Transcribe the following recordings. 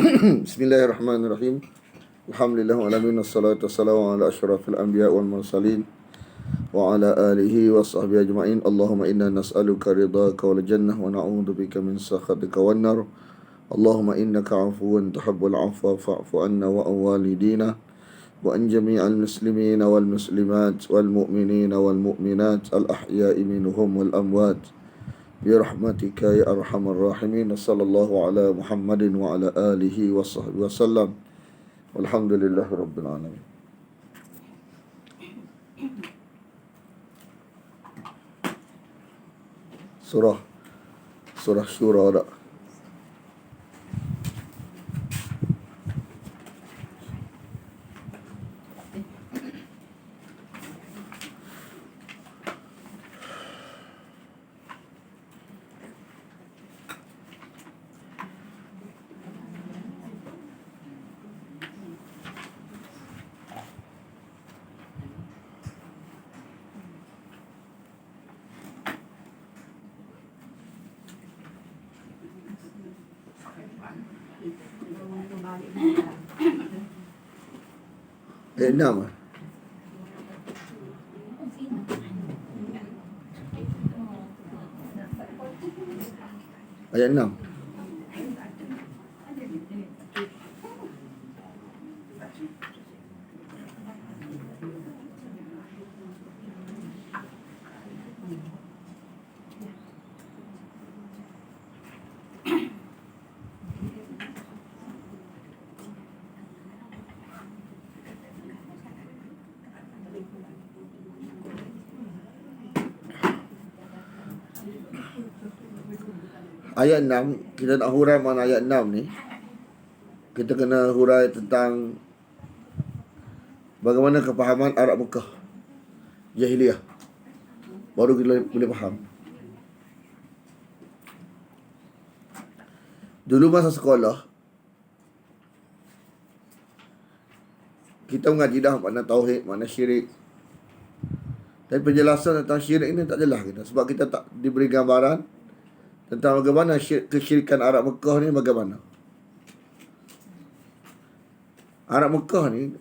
Bismillahirrahmanirrahim. Alhamdulillah wa alamin wassalatu wassalamu ala asyrafil anbiya wal mursalin wa ala alihi wa sahbihi ajma'in. Allahumma inna nas'aluka ridhaka wal jannah wa na'udzu bika min sakhatika wan nar. Allahumma innaka 'afuwun tuhibbul 'afwa fa'fu 'anna wa an walidina wa an jami'al muslimina wal muslimat wal mu'minina wal mu'minat al ahya'i minhum wal amwat. Birahmatika ya arhamar rahimin. Sallallahu ala Muhammadin wa ala alihi wa sahbihi wasallam. Walhamdulillahi rabbil alamin. Surah Syura tak? Ayat 6 lah. Ayat 6. Ayat 6, kita nak hurai mana ayat 6 ni. Kita kena hurai tentang bagaimana kepahaman Arab Mekah Jahiliyah. Baru kita boleh faham. Dulu masa sekolah, kita mengaji dah makna tauhid, makna syirik. Tapi penjelasan tentang syirik ini tak jelas kita. Sebab kita tak diberi gambaran tentang bagaimana kesyirikan Arab Mekah ni bagaimana. Arab Mekah ni,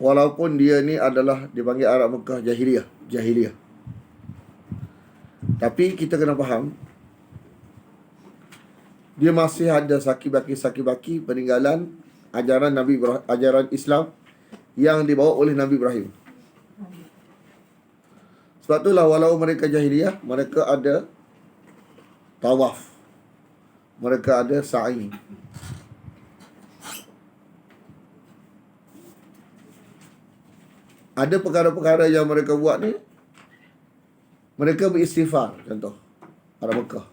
walaupun dia ni adalah dipanggil Arab Mekah Jahiliyah. Tapi kita kena faham, dia masih ada saki-baki peninggalan ajaran Islam yang dibawa oleh Nabi Ibrahim. Sebab itulah walau mereka jahiliyah, mereka ada tawaf, mereka ada sa'i. Ada perkara-perkara yang mereka buat ni, mereka beristighfar. Contoh Arab Mekah,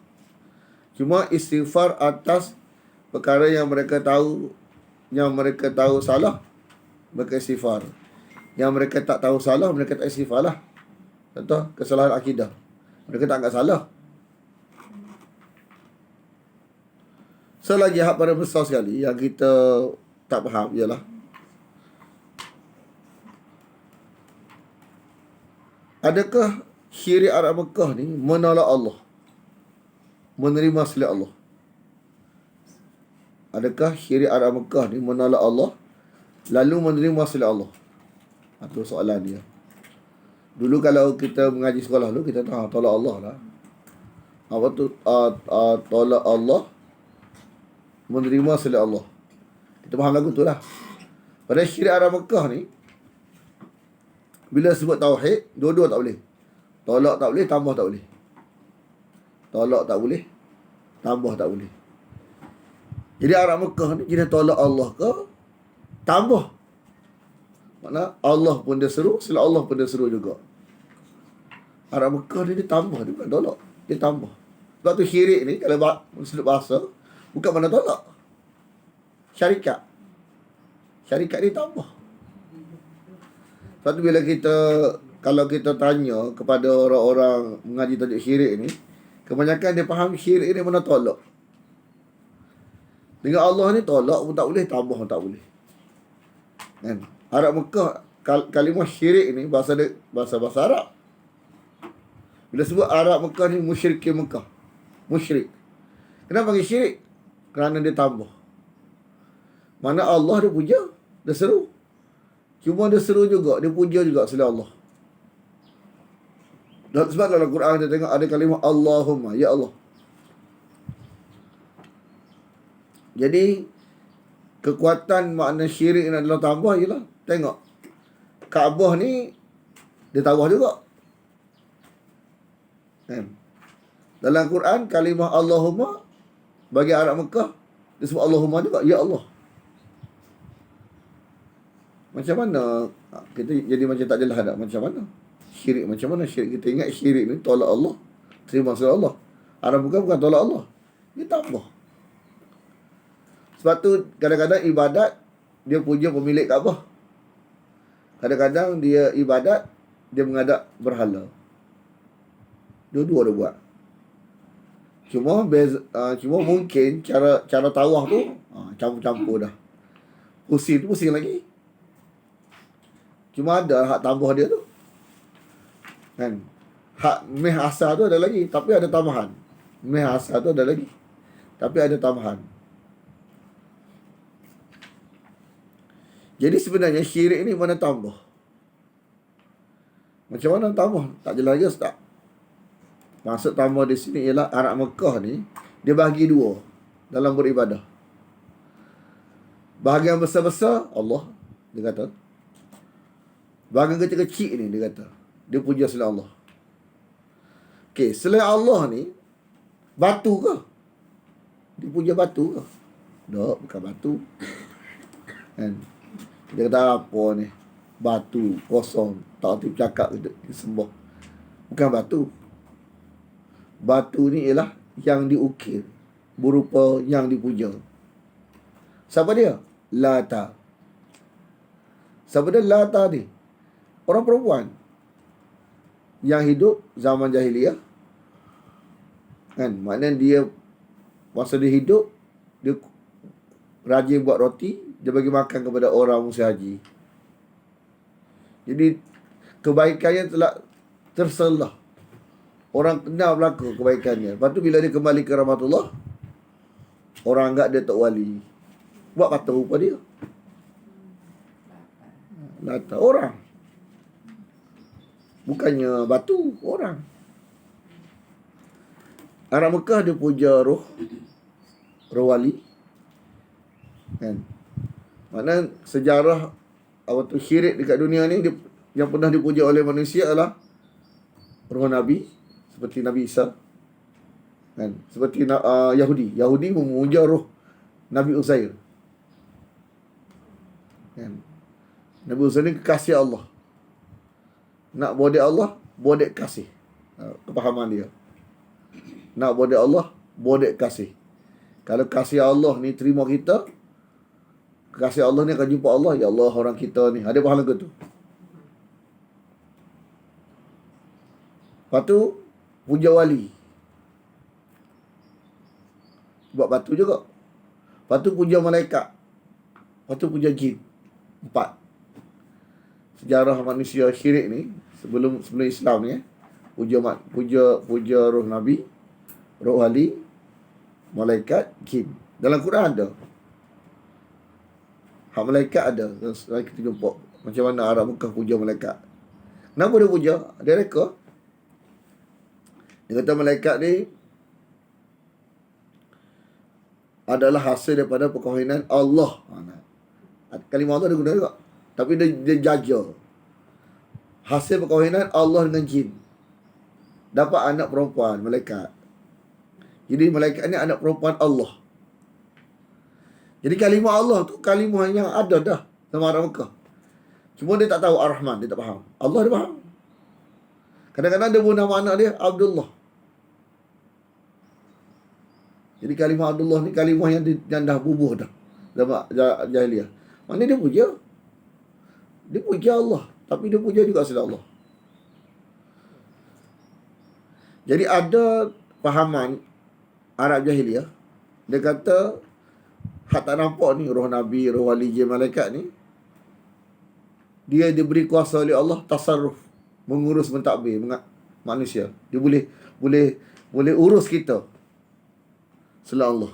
cuma istighfar atas perkara yang mereka tahu salah, mereka istighfar. Yang mereka tak tahu salah, mereka tak istighfar lah. Contoh kesalahan akidah, mereka tak anggap salah. Selagi hak pada besar sekali yang kita tak faham ialah adakah syirik Arab Mekah ni menolak Allah, menerima selain Allah? Adakah syirik Arab Mekah ni menolak Allah lalu menerima selain Allah? Itu soalan dia. Dulu kalau kita mengaji sekolah dulu, kita tahu tolak Allah lah. Apa tu tolak Allah, menerima selain Allah. Kita faham lagu tu lah. Pada syirik Arab Mekah ni, bila sebut tauhid, dua-dua tak boleh. Tolak tak boleh, tambah tak boleh. Tolak tak boleh, tambah tak boleh. Jadi Arab Mekah ni, kita tolak Allah ke tambah? Makna Allah pun dia seru, selain Allah pun dia seru juga. Arab Mekah ni dia tambah, dia bukan tolak, dia tambah. Sebab tu syirik ni, kalau sudut bahasa, bukan mana tolak. Syarikat ni tambah. Sebab tu bila kalau kita tanya kepada orang-orang mengaji tajuk syirik ni, kebanyakan dia faham syirik ni mana tolak. Dengan Allah ni tolak pun tak boleh, tambah pun tak boleh. Kan? Arab Mekah, kalimah syirik ni bahasa Arab. Bila sebut Arab Mekah ni musyrikin Mekah. Musyrik. Kenapa panggil syirik? kerana dia tambah. Mana Allah dia puja, dia seru. Cuma dia seru juga, dia puja juga selain Allah. Dan sebab dalam Quran kita tengok ada kalimah Allahumma, ya Allah. Jadi kekuatan makna syirik ni adalah tambah je lah. Tengok Kaabah ni dia tambah juga. Kan? Dalam Quran kalimah Allahumma bagi Arab Mekah dia sebut Allahumma juga, ya Allah. Macam mana kita jadi macam tak jelas dah? Macam mana syirik, macam mana syirik? Kita ingat syirik ni tolak Allah, terima kasih Allah. Arab bukan tolak Allah, dia tambah. Sebab tu kadang-kadang ibadat dia puja pemilik Kaabah, kadang-kadang dia ibadat dia menghadap berhala. Dua-dua dia buat. Cuma mungkin cara tawaf tu campur-campur dah. Pusing tu pusing lagi. Cuma ada hak tambah dia tu. Kan? Hak meh asal tu ada lagi, tapi ada tambahan. Meh asal tu ada lagi, tapi ada tambahan. Jadi sebenarnya syirik ni mana tambah? Macam mana tambah? Tak jelas je tak? Maksud tambah di sini ialah Arab Mekah ni dia bahagi dua dalam beribadah. Bahagian besar-besar Allah, dia kata. Bahagian kecil-kecil ni dia kata, dia puja selain Allah. Okey, selain Allah ni batu ke? Dia puja batu ke? Tak, bukan batu. Kan? Dia kata apa ni? Batu kosong, tak aktif cakap dia sembah. Bukan batu. Batu ni ialah yang diukir berupa yang dipuja. Siapa dia? Lata. Siapa dia Lata ni? Orang perempuan yang hidup zaman jahiliah. Kan? Maknanya dia masa dia hidup, dia rajin buat roti, dia bagi makan kepada orang musim haji. Jadi kebaikannya telah terselah. Orang kenal berlaku kebaikannya. Lepas tu bila dia kembali ke rahmatullah, orang anggap dia tok wali. Buat patah rupa dia. Lata orang. Bukannya batu, orang. Arab Mekah dia puja roh wali. Kan? Makna sejarah apa tu syirik dekat dunia ni dia, yang pernah dipuja oleh manusia adalah roh Nabi, seperti Nabi Isa. Kan? Seperti Yahudi memuja roh Nabi Uzair. Kan? Nabi Uzair ni kekasih Allah. Nak bodek Allah, bodek kasih. Kepahaman dia. Nak bodek Allah, bodek kasih. Kalau kasih Allah ni terima kita, kasih Allah ni akan jumpa Allah. Ya Allah, orang kita ni ada pahala ke tu? Lepas tu puja wali, buat batu juga. Lepas tu puja malaikat. Lepas tu puja jin. 4. Sejarah manusia syirik ni sebelum Islam ni puja roh Nabi, roh wali, malaikat, jin. Dalam Quran ada. Hak malaikat ada. Sekarang kita jumpa macam mana Arab Mekah puja malaikat. Kenapa dia puja? Dia reka. Dia kata malaikat ni adalah hasil daripada perkahwinan Allah. Kalimah Allah dia guna juga. Tapi dia jaja. Hasil perkahwinan Allah dengan jin. Dapat anak perempuan, malaikat. Jadi malaikat ni anak perempuan Allah. Jadi kalimah Allah tu kalimah yang ada dah dalam Arab Mekah. Cuma dia tak tahu Ar-Rahman, dia tak faham. Allah dia faham. Kadang-kadang dia pun nama anak dia Abdullah. Jadi kalimah Abdullah ni kalimah yang dah bubuh dah dalam jahiliah. Mana dia puja? Dia puja Allah, tapi dia puja juga selain Allah. Jadi ada fahaman Arab jahiliah, dia kata hak tak nampak ni, roh Nabi, roh wali, jin, malaikat ni, dia diberi kuasa oleh Allah tasarruf, mengurus, mentadbir manusia. Dia boleh urus kita selain Allah.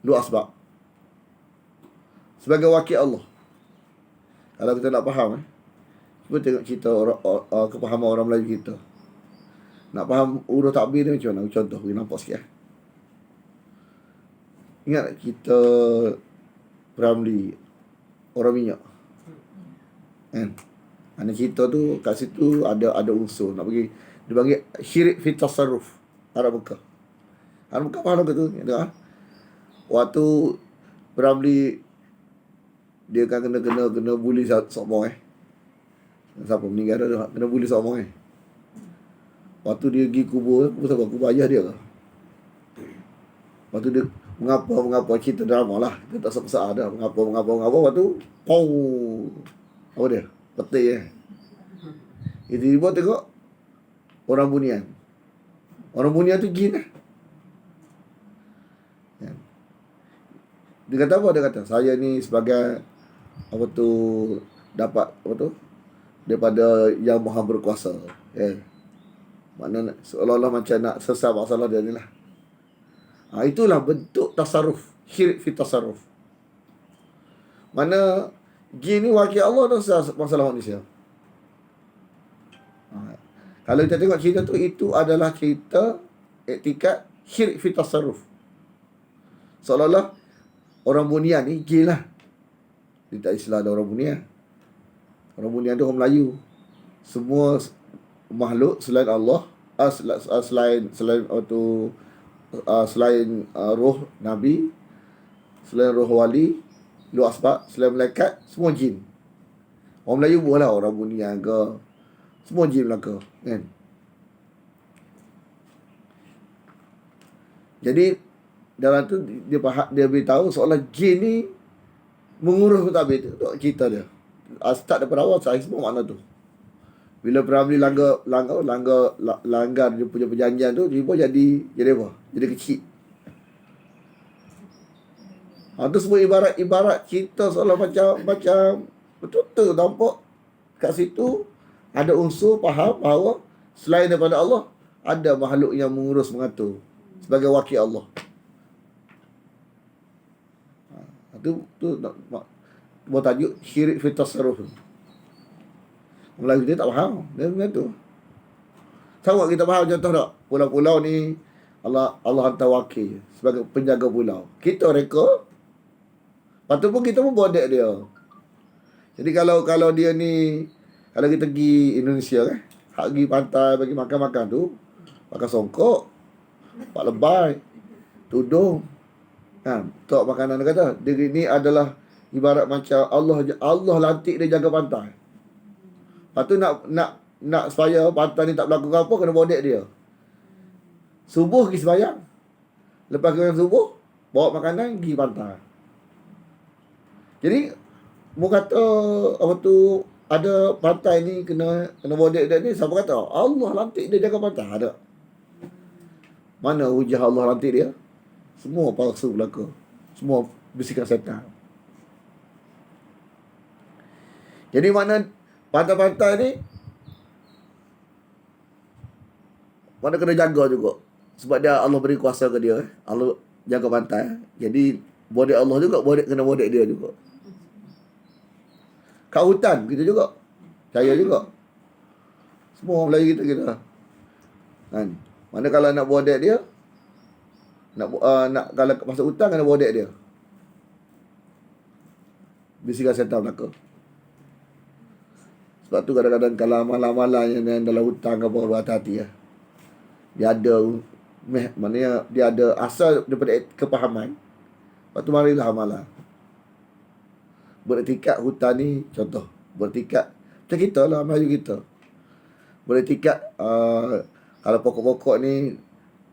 Lu asbab. Sebagai wakil Allah. Kalau kita nak faham, cuba tengok cerita kepahaman orang Melayu kita. Nak faham huruf takbir ni macam mana? Contoh, bagi nampak sikit. Ingat tak kita Ramli, orang minyak. Kan? Mana cerita tu, kat situ ada unsur. Nak bagi, dia panggil syirik fi tasarruf. Arab Mekah. Arab Mekah faham ke tu? Waktu Ramli, dia kan kena bully sokong Siapa meninggal dah kena bully sokong Waktu dia pergi kubur siapa? Kubur ayah dia ke? Waktu dia mengapa cerita drama lah. Kita tak sebesar dah. Mengapa. Waktu apa dia? Petik tiba-tiba tengok orang bunian. Orang bunian tu jin Dia kata apa? Dia kata, saya ni sebagai dapat daripada yang maha berkuasa. Maknanya seolah-olah macam nak selesai masalah dia ni lah. Itulah bentuk tasarruf, syirik fi tasarruf. Mana jin ni wakil Allah dah selesai masalah manusia. Kalau kita tengok cerita tu, itu adalah cerita iktikad syirik fi tasarruf. Seolah-olah orang bunian ni jin lah. Dia tak istilah ada orang bunian. Orang bunian tu orang Melayu. Semua makhluk selain Allah, selain roh Nabi, selain roh wali, lu asbab, selain malaikat, semua jin. Orang Melayu buatlah orang bunian ke, semua jin belaka, kan? Jadi dalam tu dia beritahu seolah jin ni mengurus takbir tu. Tengok cerita dia. Start daripada awal saya semua makna tu. Bila Ramli langgar dia punya perjanjian tu, tiba jadi apa? Jadi kecil. Tu semua ibarat cerita seolah macam betul-betul nampak kat situ ada unsur faham bahawa selain daripada Allah ada makhluk yang mengurus mengatur sebagai wakil Allah. Tu buat tajuk syirik fi tasarruf. Melayu dia tak faham. Dia macam tu. Tahu tak kita faham contoh tak? Pulau-pulau ni Allah hantar wakil sebagai penjaga pulau. Kita reka. Lepas tu pun kita pun bodek dia. Jadi kalau dia ni, kalau kita pergi Indonesia hak pergi pantai bagi makan-makan tu, pakai songkok, pak lebai, tudung. Tok makanan dia kata, dia ni adalah ibarat macam Allah lantik dia jaga pantai. Lepas tu nak supaya pantai ni tak berlaku apa, kena bodek dia. Subuh pergi sembahyang. Lepas kena subuh, bawa makanan pergi pantai. Jadi mu kata ada pantai ni kena bodek dia ni, siapa kata? Allah lantik dia jaga pantai. Ada. Mana hujah Allah lantik dia? Semua palsu belaka. Semua bisikan setan. Jadi mana pantai-pantai ni mana kena jaga juga. Sebab dia Allah beri kuasa ke dia. Allah jaga pantai. Jadi bodek Allah juga, kena bodek dia juga. Kat hutan kita juga. Saya juga. Semua orang Melayu kita. Kan? Mana kalau nak bodek dia, nak kalau masuk hutan kena bodek dia. Bisikan setan belaka. Sebab tu kadang-kadang kalau malam-malam yang dalam hutan ke apa, berhati-hati ya. Dia ada maknanya dia ada asal daripada kepahaman. Lepas tu marilah amalan. Beretikat hutan ni contoh. Beretikat macam kita lah, Melayu kita. Beretikat kalau pokok-pokok ni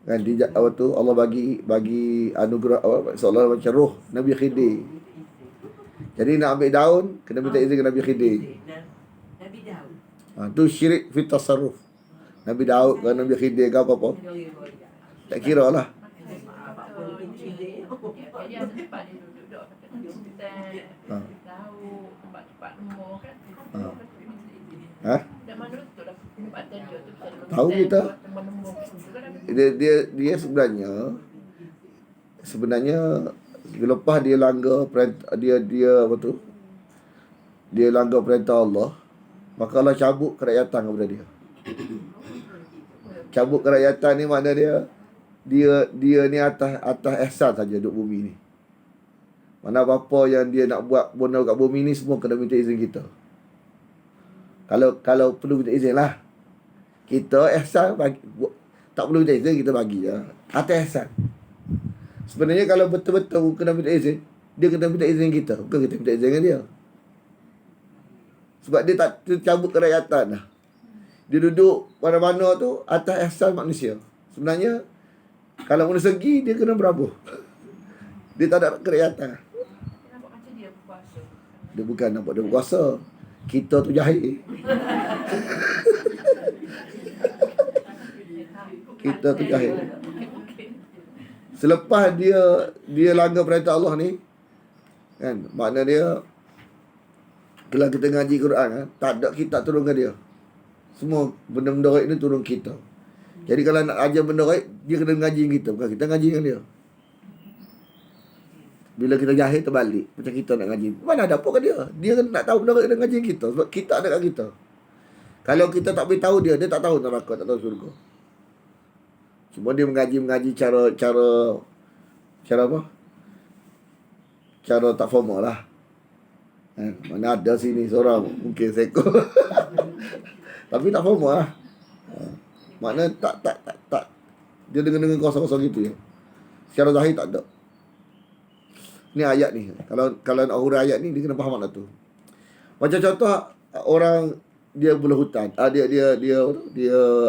kan Allah bagi anugerah seolah macam roh Nabi Khidir. Jadi nak ambil daun kena minta izin ke Nabi Khidir. Nabi Daud. Tu syirik fi tasarruf. Nabi Daud ke Nabi Khidir ke apa-apa. Tak kira lah. Jadi ada tempat dia duduk kat hospital. Tahu tempat umur kan. Dan mana betul lah tempatan dia tu. Tahu kita. Dia sebenarnya Lepas dia langgar perintah, dia apa tu? Dia langgar perintah Allah, maka Allah cabut kerakyatan kepada dia. Cabut kerakyatan ni makna dia ni atas ihsan saja duduk bumi ni. Mana apa-apa yang dia nak buat benda kat bumi ni semua kena minta izin kita. Kalau perlu minta izin lah. Kita ihsan bagi, tak perlu minta izin, kita bagi ya. Atas ihsan. Sebenarnya kalau betul-betul kena minta izin, dia kena minta izin kita, bukan kita minta izin dengan dia. Sebab dia tak cabut kerakyatan dah. Dia duduk mana-mana tu atas ihsan manusia. Sebenarnya kalau mana segi dia kena berabuh. Dia tak ada kerakyatan. Nampak macam dia berkuasa. Dia bukan nampak dia berkuasa. Kita tu jahil. Kita tu jahil. Selepas dia langgar perintah Allah ni, kan, makna dia kalau kita ngaji Quran kan, tak ada kitab turun ke dia. Semua benda-benda gaib ni turun kita. Jadi kalau nak ajar benda gaib, dia kena ngaji dengan kita, bukan kita ngaji dengan dia. Bila kita jahil terbalik, macam kita nak ngaji. Mana ada apa ke dia? Dia nak tahu benda gaib, dia ngaji dengan kita sebab kita ada kat kita. Kalau kita tak beritahu dia tak tahu neraka, tak tahu syurga. Cuma dia mengaji cara apa? Cara tak formal lah. Mana ada sini seorang mungkin seko. Tapi tak formal lah. Makna tak dia dengan kosong-kosong gitu ya. Secara zahir tak ada. Ni ayat ni. Kalau nak huraikan ayat ni dia kena faham makna tu. Macam contoh orang dia belah hutan. Dia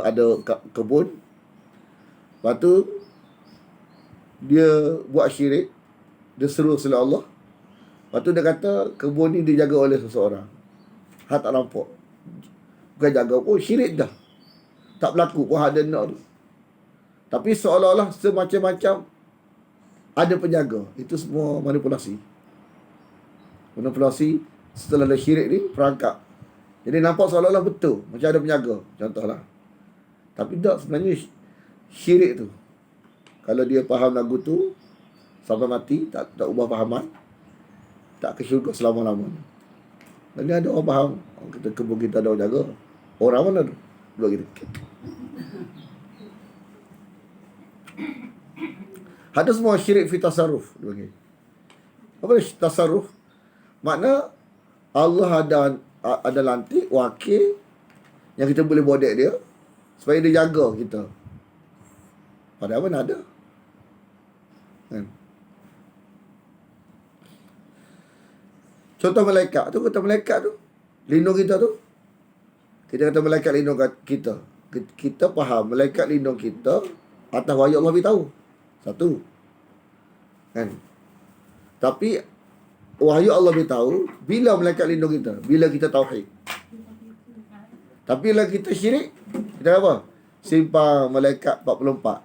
ada kebun. Lepas tu dia buat syirik, dia seru selain Allah. Lepas tu dia kata kebun ni dijaga oleh seseorang. Hak tak nampak. Bukan jaga pun, syirik dah. Tak berlaku pun ada nak tu. Tapi seolah-olah semacam-macam ada penjaga. Itu semua manipulasi. Manipulasi setelah ada syirik ni, perangkap. Jadi nampak seolah-olah betul. Macam ada penjaga. Contohlah. Tapi tak, sebenarnya syirik tu. Kalau dia faham lagu tu sampai mati, tak ubah fahaman, tak ke syurga selama-lamanya. Dan ada orang faham, kita kebun kita ada orang jaga. Orang mana tu? Dua kita. Ada semua syirik fi tasarruf. Apa dia tasarruf? Makna Allah ada lantik, wakil yang kita boleh bodek dia supaya dia jaga kita. Padahal mana ada. Kan? Contoh malaikat tu, kata malaikat tu lindung kita tu. Kita kata malaikat lindung kita. Kita faham malaikat lindung kita atas wahyu Allah beritahu. Satu. Kan? Tapi wahyu Allah beritahu bila malaikat lindung kita, bila kita tauhid. Tapi bila kita syirik, kita apa? Simpang malaikat 44.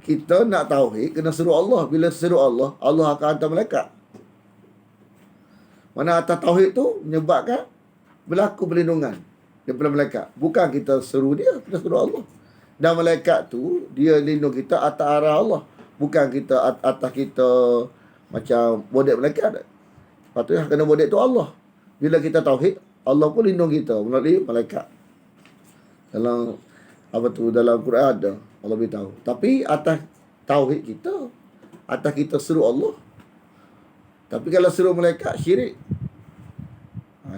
Kita nak tauhid kena seru Allah. Bila seru Allah, Allah akan hantar malaikat. Mana atas tauhid tu menyebabkan berlaku perlindungan daripada malaikat. Bukan kita seru dia, kita seru Allah. Dan malaikat tu dia lindung kita atas arah Allah. Bukan kita atas kita macam bodek malaikat. Patutnya kena bodek tu Allah. Bila kita tauhid, Allah pun lindung kita melalui malaikat. Dalam Quran ada Allah beritahu. Tapi atas tauhid kita, atas kita seru Allah. Tapi kalau seru malaikat, syirik.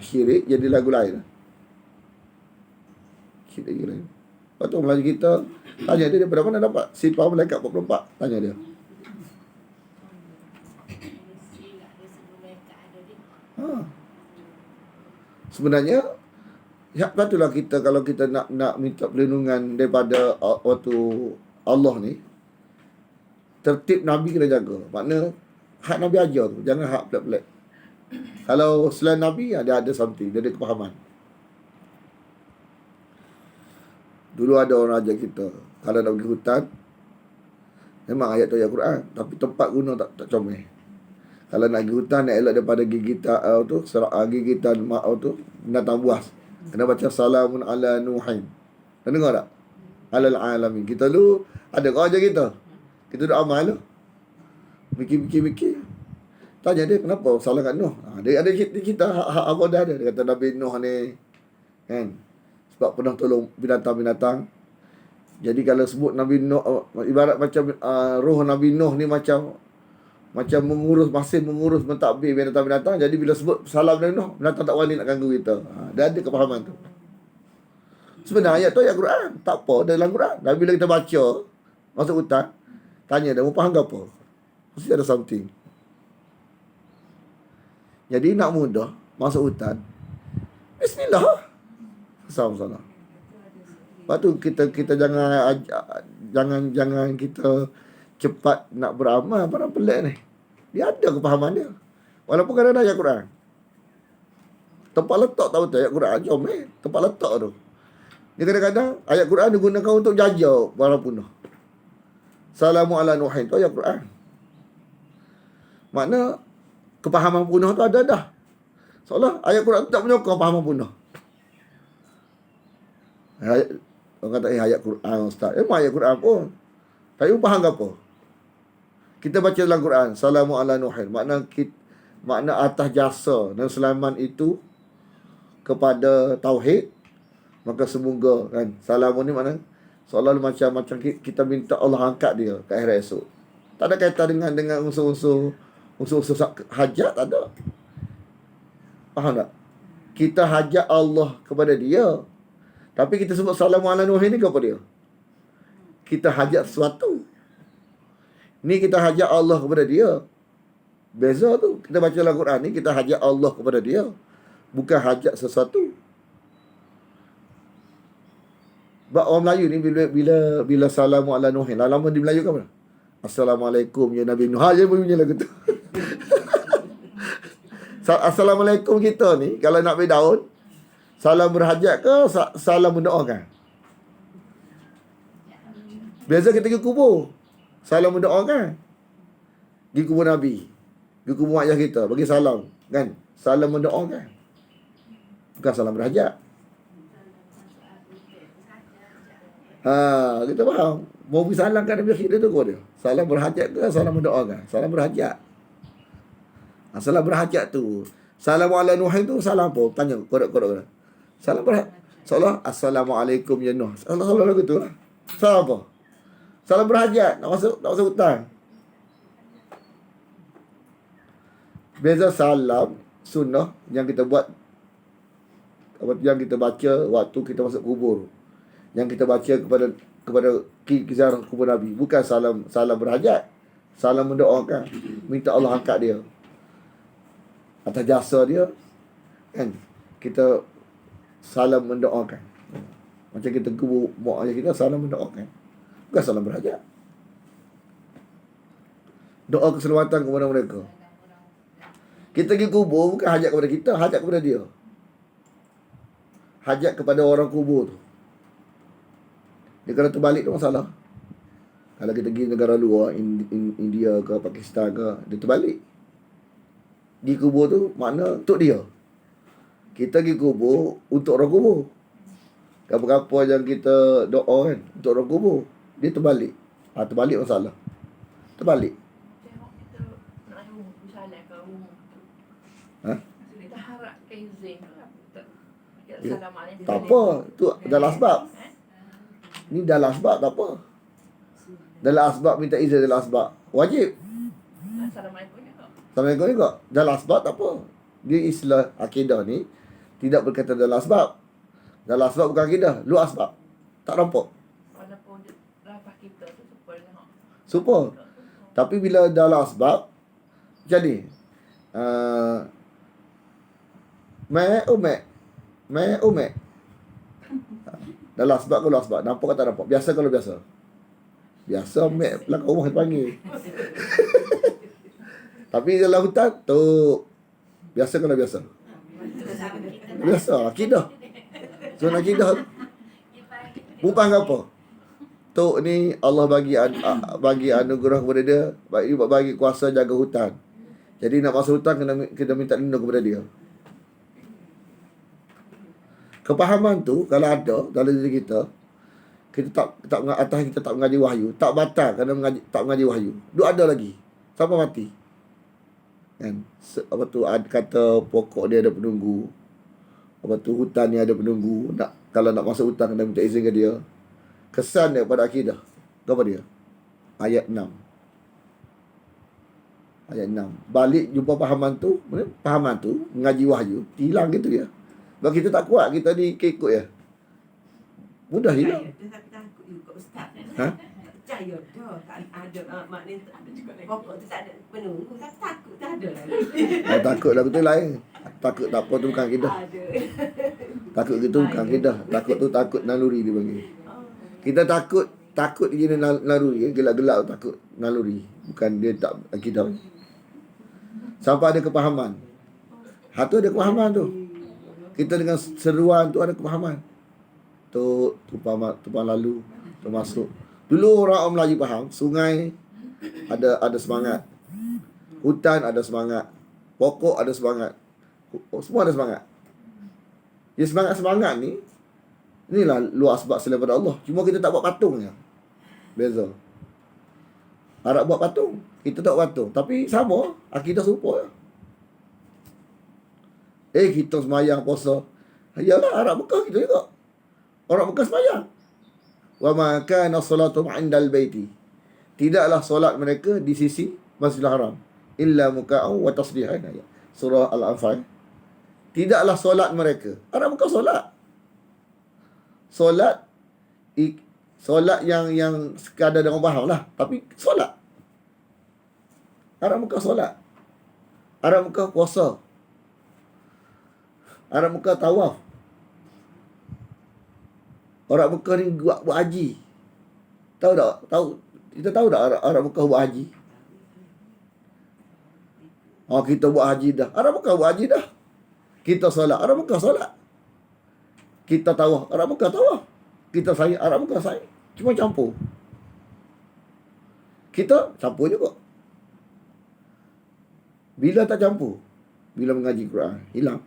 Syirik jadi lagu lain. Syirik jadi lain. Lepas tu Melayu kita tanya dia daripada mana dapat sifat malaikat 44. Tanya dia. Sebenarnya patutlah kita kalau kita nak minta perlindungan daripada waktu Allah ni, tertib Nabi kena jaga. Makna hak Nabi ajar tu, jangan hak pelik-pelik. Kalau selain Nabi ada something, dia ada kepahaman. Dulu ada orang ajar kita, kalau nak pergi hutan, memang ayat tu ayat Quran, tapi tempat guna tak comel. Kalau nak pergi hutan, nak elak daripada gigitan tu binatang buas. Kena baca salamun ala Nuhin. Kena dengar tak? Alal alamin. Kita dulu Ada kau ajar kita. Kita duduk amal tu. Mikir. Tanya dia kenapa salah kat Nuh. Dia ada cerita apa dah ada. Dia kata Nabi Nuh ni kan sebab pernah tolong binatang-binatang. Jadi kalau sebut Nabi Nuh ibarat macam roh Nabi Nuh ni macam masih mengurus mentadbir binatang-binatang. Jadi bila sebut salam Nabi Nuh, binatang tak wani nak ganggu kita. Dia ada kepahaman tu. Sebenarnya ayat tu ayat Quran. Tak apa dalam Quran. Dan bila kita baca masuk hutan, tanya dia, mau faham ke apa? Mesti ada something. Jadi nak mudah masuk hutan, bismillah. Salam. Lepas tu kita jangan kita cepat nak beramal. Barang pelik ni. Dia ada kepahaman dia. Walaupun kadang-kadang ayat Quran. Tempat letak tak betul ayat Quran. Jom tempat letak tu. Dia kadang-kadang ayat Quran digunakan untuk jaja barang punah. Salamu ala Nuhin tu ayat Quran. Makna kepahaman punah tu ada dah. Soalnya ayat Quran tu tak menyokong kepahaman punah. Orang kata ayat Quran Ustaz. Ayat Quran pun. Tapi faham ke apa? Kita baca dalam Quran Salamu ala Nuhin. Makna atas jasa Nabi Sulaiman itu kepada tauhid. Maka semoga kan salamu ni makna seolah macam kita minta Allah angkat dia ke akhirat esok. Tak ada kaitan dengan unsur-unsur hajat, tak ada. Faham tak? Kita hajat Allah kepada dia. Tapi kita sebut salamu ala Nuhin ni kepada dia. Kita hajat sesuatu. Ni kita hajat Allah kepada dia. Beza tu. Kita baca dalam Quran ni kita hajat Allah kepada dia. Bukan hajat sesuatu. Sebab orang Melayu ni bila salamu ala Nuhin. Lama di Melayu kan apa? Assalamualaikum ya Nabi Nuh. Je bunyi lagu tu. Assalamualaikum kita ni kalau nak beri daun, salam berhajat ke salam mendoakan? Biasa kita pergi kubur, salam mendoakan. Pergi kubur Nabi, pergi kubur mak ayah kita, bagi salam kan? Salam mendoakan. Bukan salam berhajat. Kita faham. Mau pergi salam kan Nabi akhir tu dia. Salam berhajat ke salam mendoakan? Salam berhajat. Salam berhajat tu. Salam ala Nuhin tu salam apa? Tanya korok. Salam berhajat. Seolah Assalamualaikum ya Nuh. Salam lagu tu lah. Salam apa? Salam berhajat. Nak masuk hutan. Beza salam sunnah yang kita buat, yang kita baca waktu kita masuk kubur. Yang kita baca kepada kisah kubur Nabi. Bukan salam berhajat. Salam mendoakan. Minta Allah angkat dia. Atas jasa dia. Kan? Kita salam mendoakan. Macam kita kubur mak ayah kita, salam mendoakan. Bukan salam berhajat. Doa keselamatan kepada mereka. Kita pergi kubur bukan hajat kepada kita, hajat kepada dia. Hajat kepada orang kubur tu. Dia kalau terbalik tu masalah. Kalau kita pergi negara luar, India ke Pakistan ke, dia terbalik. Di kubur tu makna untuk dia. Kita pergi kubur untuk orang kubur. Apa-apa yang kita doa kan untuk orang kubur, dia terbalik. Terbalik masalah. Terbalik. Tengok kita nak bersalah ke rumah tu. Kita harap ke izin tu lah. Assalamualaikum. Tak apa. Tu dalam sebab. Ni dalam sebab tak apa. Dalam asbab minta izin dalam asbab. Wajib. Assalamualaikum juga. Assalamualaikum juga. Dalam asbab tak apa. Dia istilah akidah ni tidak berkaitan dalam asbab. Dalam asbab bukan akidah. Luar asbab. Tak nampak. Walaupun lapar kita tu supaya Super. Tapi bila dalam asbab jadi Mek. Dalam asbab kalau asbab. Nampak atau tak nampak? Biasa kalau biasa. Biasa mek belakang rumah panggil. Tapi dalam hutan tu biasa kalau biasa. Biasa akidah. So akidah bukan apa. Tok ni Allah bagi anugerah kepada dia, bagi kuasa jaga hutan. Jadi nak masuk hutan kena minta lindung kepada dia. Kepahaman tu kalau ada dalam diri kita, atas kita tak mengaji wahyu, tak batal kerana tak mengaji wahyu. Duk ada lagi sampai mati. Kan? Apa tu kata pokok dia ada penunggu. Apa tu hutan ni ada penunggu. Kalau nak masuk hutan kena minta izin ke dia. Kesan dia pada akidah. Apa dia? Ayat 6. Ayat 6. Balik jumpa pahaman tu, mengaji wahyu, hilang gitu dia. Sebab kita tak kuat, kita ni ikut ya. Mudah hilang. Tapi takut juga ustaz. Ha? Percaya dah tak ada maknanya tak ada juga pokok tu tak ada penunggu. Tapi takut tak ada lagi. Takut lah betul lain. Takut tak apa tu bukan akidah. Ada. Takut gitu bukan akidah. Takut tu takut naluri dia panggil. Kita takut dia naluri, gelak-gelak takut naluri. Bukan dia tak akidah. Sampai ada kepahaman. Tu ada kepahaman tu. Kita dengan seruan tu ada kepahaman. Tumpang lalu, termasuk. Dulu orang Melayu faham, sungai ada semangat. Hutan ada semangat. Pokok ada semangat. Semua ada semangat. Ya semangat-semangat ni, inilah luar sebab selain pada Allah. Cuma kita tak buat patung je. Beza. Arab buat patung, kita tak buat patung. Tapi sama, akidah serupa je. Kita semayang puasa. Yalah, Arab Mekah kita juga. Orang Mekah semayang. Wa ma kana salatu 'indal baiti. Tidaklah solat mereka di sisi Masjidil Haram illa muka'an wa tasbihan. Surah Al-Anfal. Tidaklah solat mereka. Arab Mekah solat. Solat yang sekadar dengan faham lah, tapi solat. Arab Mekah solat. Arab Mekah puasa. Arab Mekah tawaf. Orang Mekah ni buat haji. Tahu tak? Kita tahu tak Arab Mekah buat haji? Kita buat haji dah. Arab Mekah buat haji dah. Kita solat, Arab Mekah solat. Kita tawaf, Arab Mekah tawaf. Kita sa'i, Arab Mekah sa'i. Cuma campur. Kita campur juga. Bila tak campur? Bila mengaji Quran, hilang.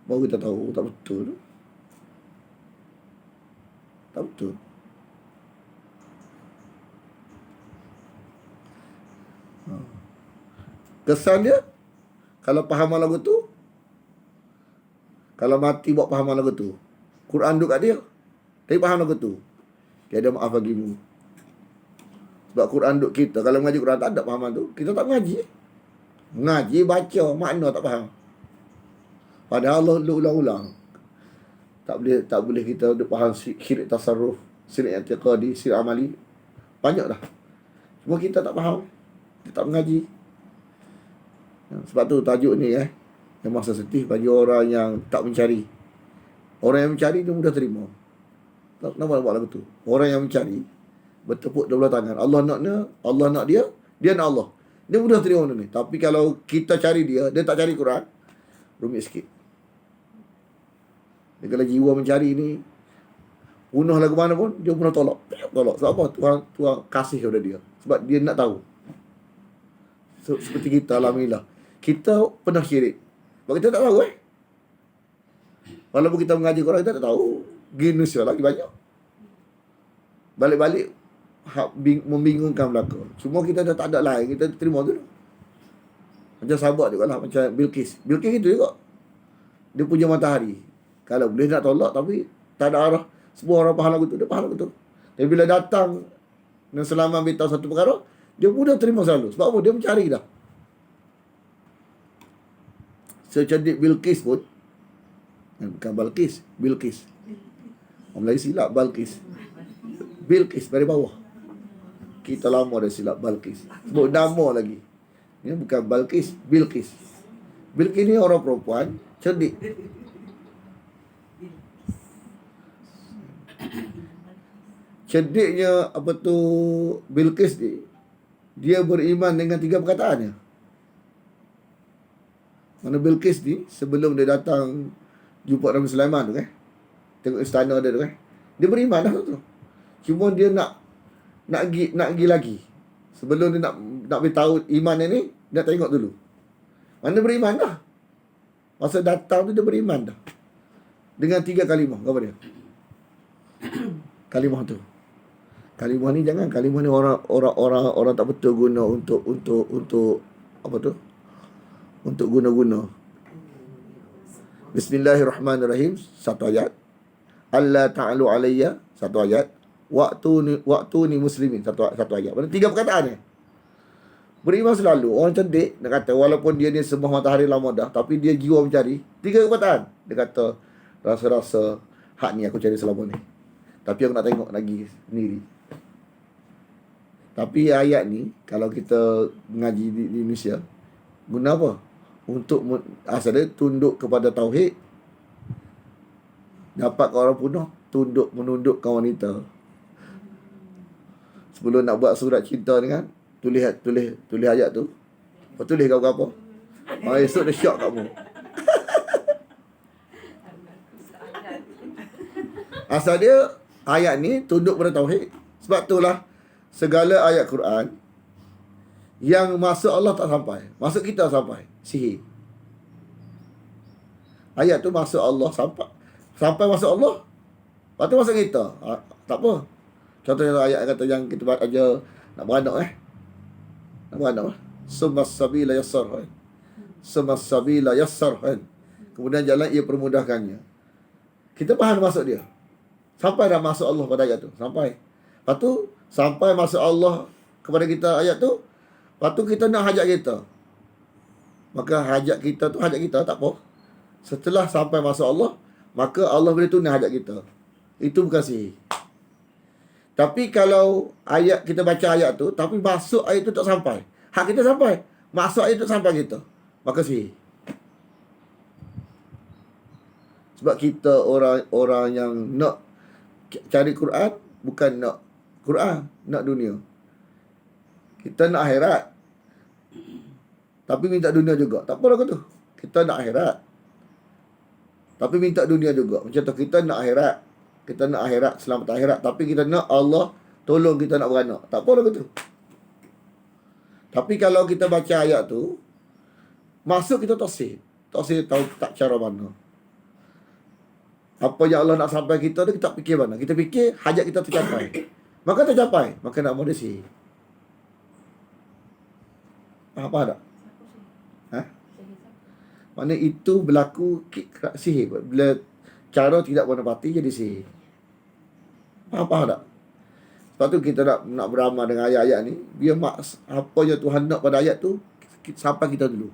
Baru kita tahu tak betul tu. Tak betul. Kesan dia, kalau faham lagu tu, kalau mati buat faham lagu tu, Quran duduk kat dia, tapi faham lagu tu, dia ada maaf bagimu. Sebab Quran duduk kita, kalau mengaji Quran tak ada fahaman tu, kita tak mengaji. Mengaji, baca, makna tak faham. Padahal Allah ulang-ulang. Tak boleh kita faham syirik tasarruf, syirik i'tiqadi, syirik amali. Banyak dah. Cuma kita tak faham. Kita tak mengaji. Sebab tu tajuk ni yang masa sedih bagi orang yang tak mencari. Orang yang mencari dia mudah terima. Kenapa nak buat lagu tu? Orang yang mencari bertepuk dua belah tangan. Allah nak dia nak Allah. Dia mudah terima benda ni. Tapi kalau kita cari dia tak cari Quran, rumit sikit. Dia kalau jiwa mencari ni, punah lagu mana pun, dia pun tolak. Sebab apa? Tuhan kasih kepada dia. Sebab dia nak tahu. Seperti kita, alhamdulillah. Kita pernah syirik. Sebab kita tak tahu walaupun kita mengaji Quran, kita tak tahu. Manusia lagi banyak. Balik-balik, membingungkan belaka. Cuma kita dah tak ada lain, kita terima tu. Macam sahabat juga lah, macam Bilqis. Bilqis itu juga. Dia punya matahari. Kalau boleh nak tolak, tapi tak ada arah. Semua orang faham lagu tu, dia faham lagu tu. Tapi bila datang dan selama beritahu satu perkara, dia mudah terima selalu. Sebab apa? Dia mencari dah. Secerdik Bilqis pun, bukan Balqis, Bilqis. Orang Melayu silap Balqis. Bilqis dari bawah. Kita lama dah silap Balqis. Sebut nama lagi. Ini bukan Balqis, Bilqis. Bilqis ni orang perempuan cerdik. Cerdiknya Bilqis ni, dia beriman dengan 3 perkataannya. Mana Bilqis ni sebelum dia datang jumpa Nabi Sulaiman tu tengok istana dia tu dia beriman dah tu. Cuma dia nak pergi lagi. Sebelum dia nak beritahu iman dia ni, dia tengok dulu. Mana beriman dah. Masa datang tu dia beriman dah. Dengan 3 kalimah. Apa dia? kalimah tu. Kalimah ni jangan, kalimah ni orang tak betul guna untuk apa tu? Untuk guna-guna. Bismillahirrahmanirrahim, satu ayat. Alla ta'alu alayya, satu ayat. Waktu ni muslimin, satu ayat. Maksudnya 3 perkataan ni. Beriman selalu. Orang cerdik, dia kata, walaupun dia ni sembah matahari lama dah, tapi dia jiwa mencari. 3 perkataan. Dia kata, rasa-rasa hak ni aku cari selama ni. Tapi aku nak tengok lagi sendiri. Tapi ayat ni, kalau kita mengaji di Indonesia, guna apa? Untuk asal dia tunduk kepada tauhid. Dapat orang punah, menundukkan wanita. Sebelum nak buat surat cinta ni kan, tulis ayat tu. Lepas tulis kau apa? Esok dia syok kamu. Asal dia ayat ni tunduk pada tauhid. Sebab itulah segala ayat Quran yang masuk Allah tak sampai, masuk kita sampai, sihir. Ayat tu masuk Allah sampai masuk Allah. Lepas tu masuk kita. Tak apa. Contohnya ayat kata yang kita buat aja nak beranak nak beranak Summas sabila yassar. Summas sabila yassar. Kemudian jalan ia permudahkannya. Kita faham masuk dia. Sampai dah masuk Allah pada ayat tu. Sampai. Lepas tu sampai masuk Allah kepada kita ayat tu. Lepas tu kita nak hajat kita. Maka hajat kita tak apa. Setelah sampai masuk Allah, maka Allah boleh tunai hajat kita. Itu bukan sihir. Tapi kalau kita baca ayat tu, tapi masuk ayat tu tak sampai. Hak kita sampai. Masuk ayat tu sampai kita. Maka sihir. Sebab kita orang yang nak cari Quran, bukan nak Quran, nak dunia. Kita nak akhirat, tapi minta dunia juga. Tak apa lah tu. Kita nak akhirat, tapi minta dunia juga. Macam tu, kita nak akhirat, selamat akhirat, tapi kita nak Allah tolong kita nak beranak. Tak apa lah tu. Tapi kalau kita baca ayat tu, masuk kita taksir tahu tak cara mana. Apa yang Allah nak sampai kita tu, kita fikir mana. Kita fikir hajat kita tercapai. Maka tercapai, maka nak modal sihir. Apa tak? Maknanya itu berlaku sihir. Bila cara tidak menepati jadi sihir. Faham tak? Sebab tu kita nak beramal dengan ayat-ayat ni. Biar apa yang Tuhan nak pada ayat tu, sampai kita dulu.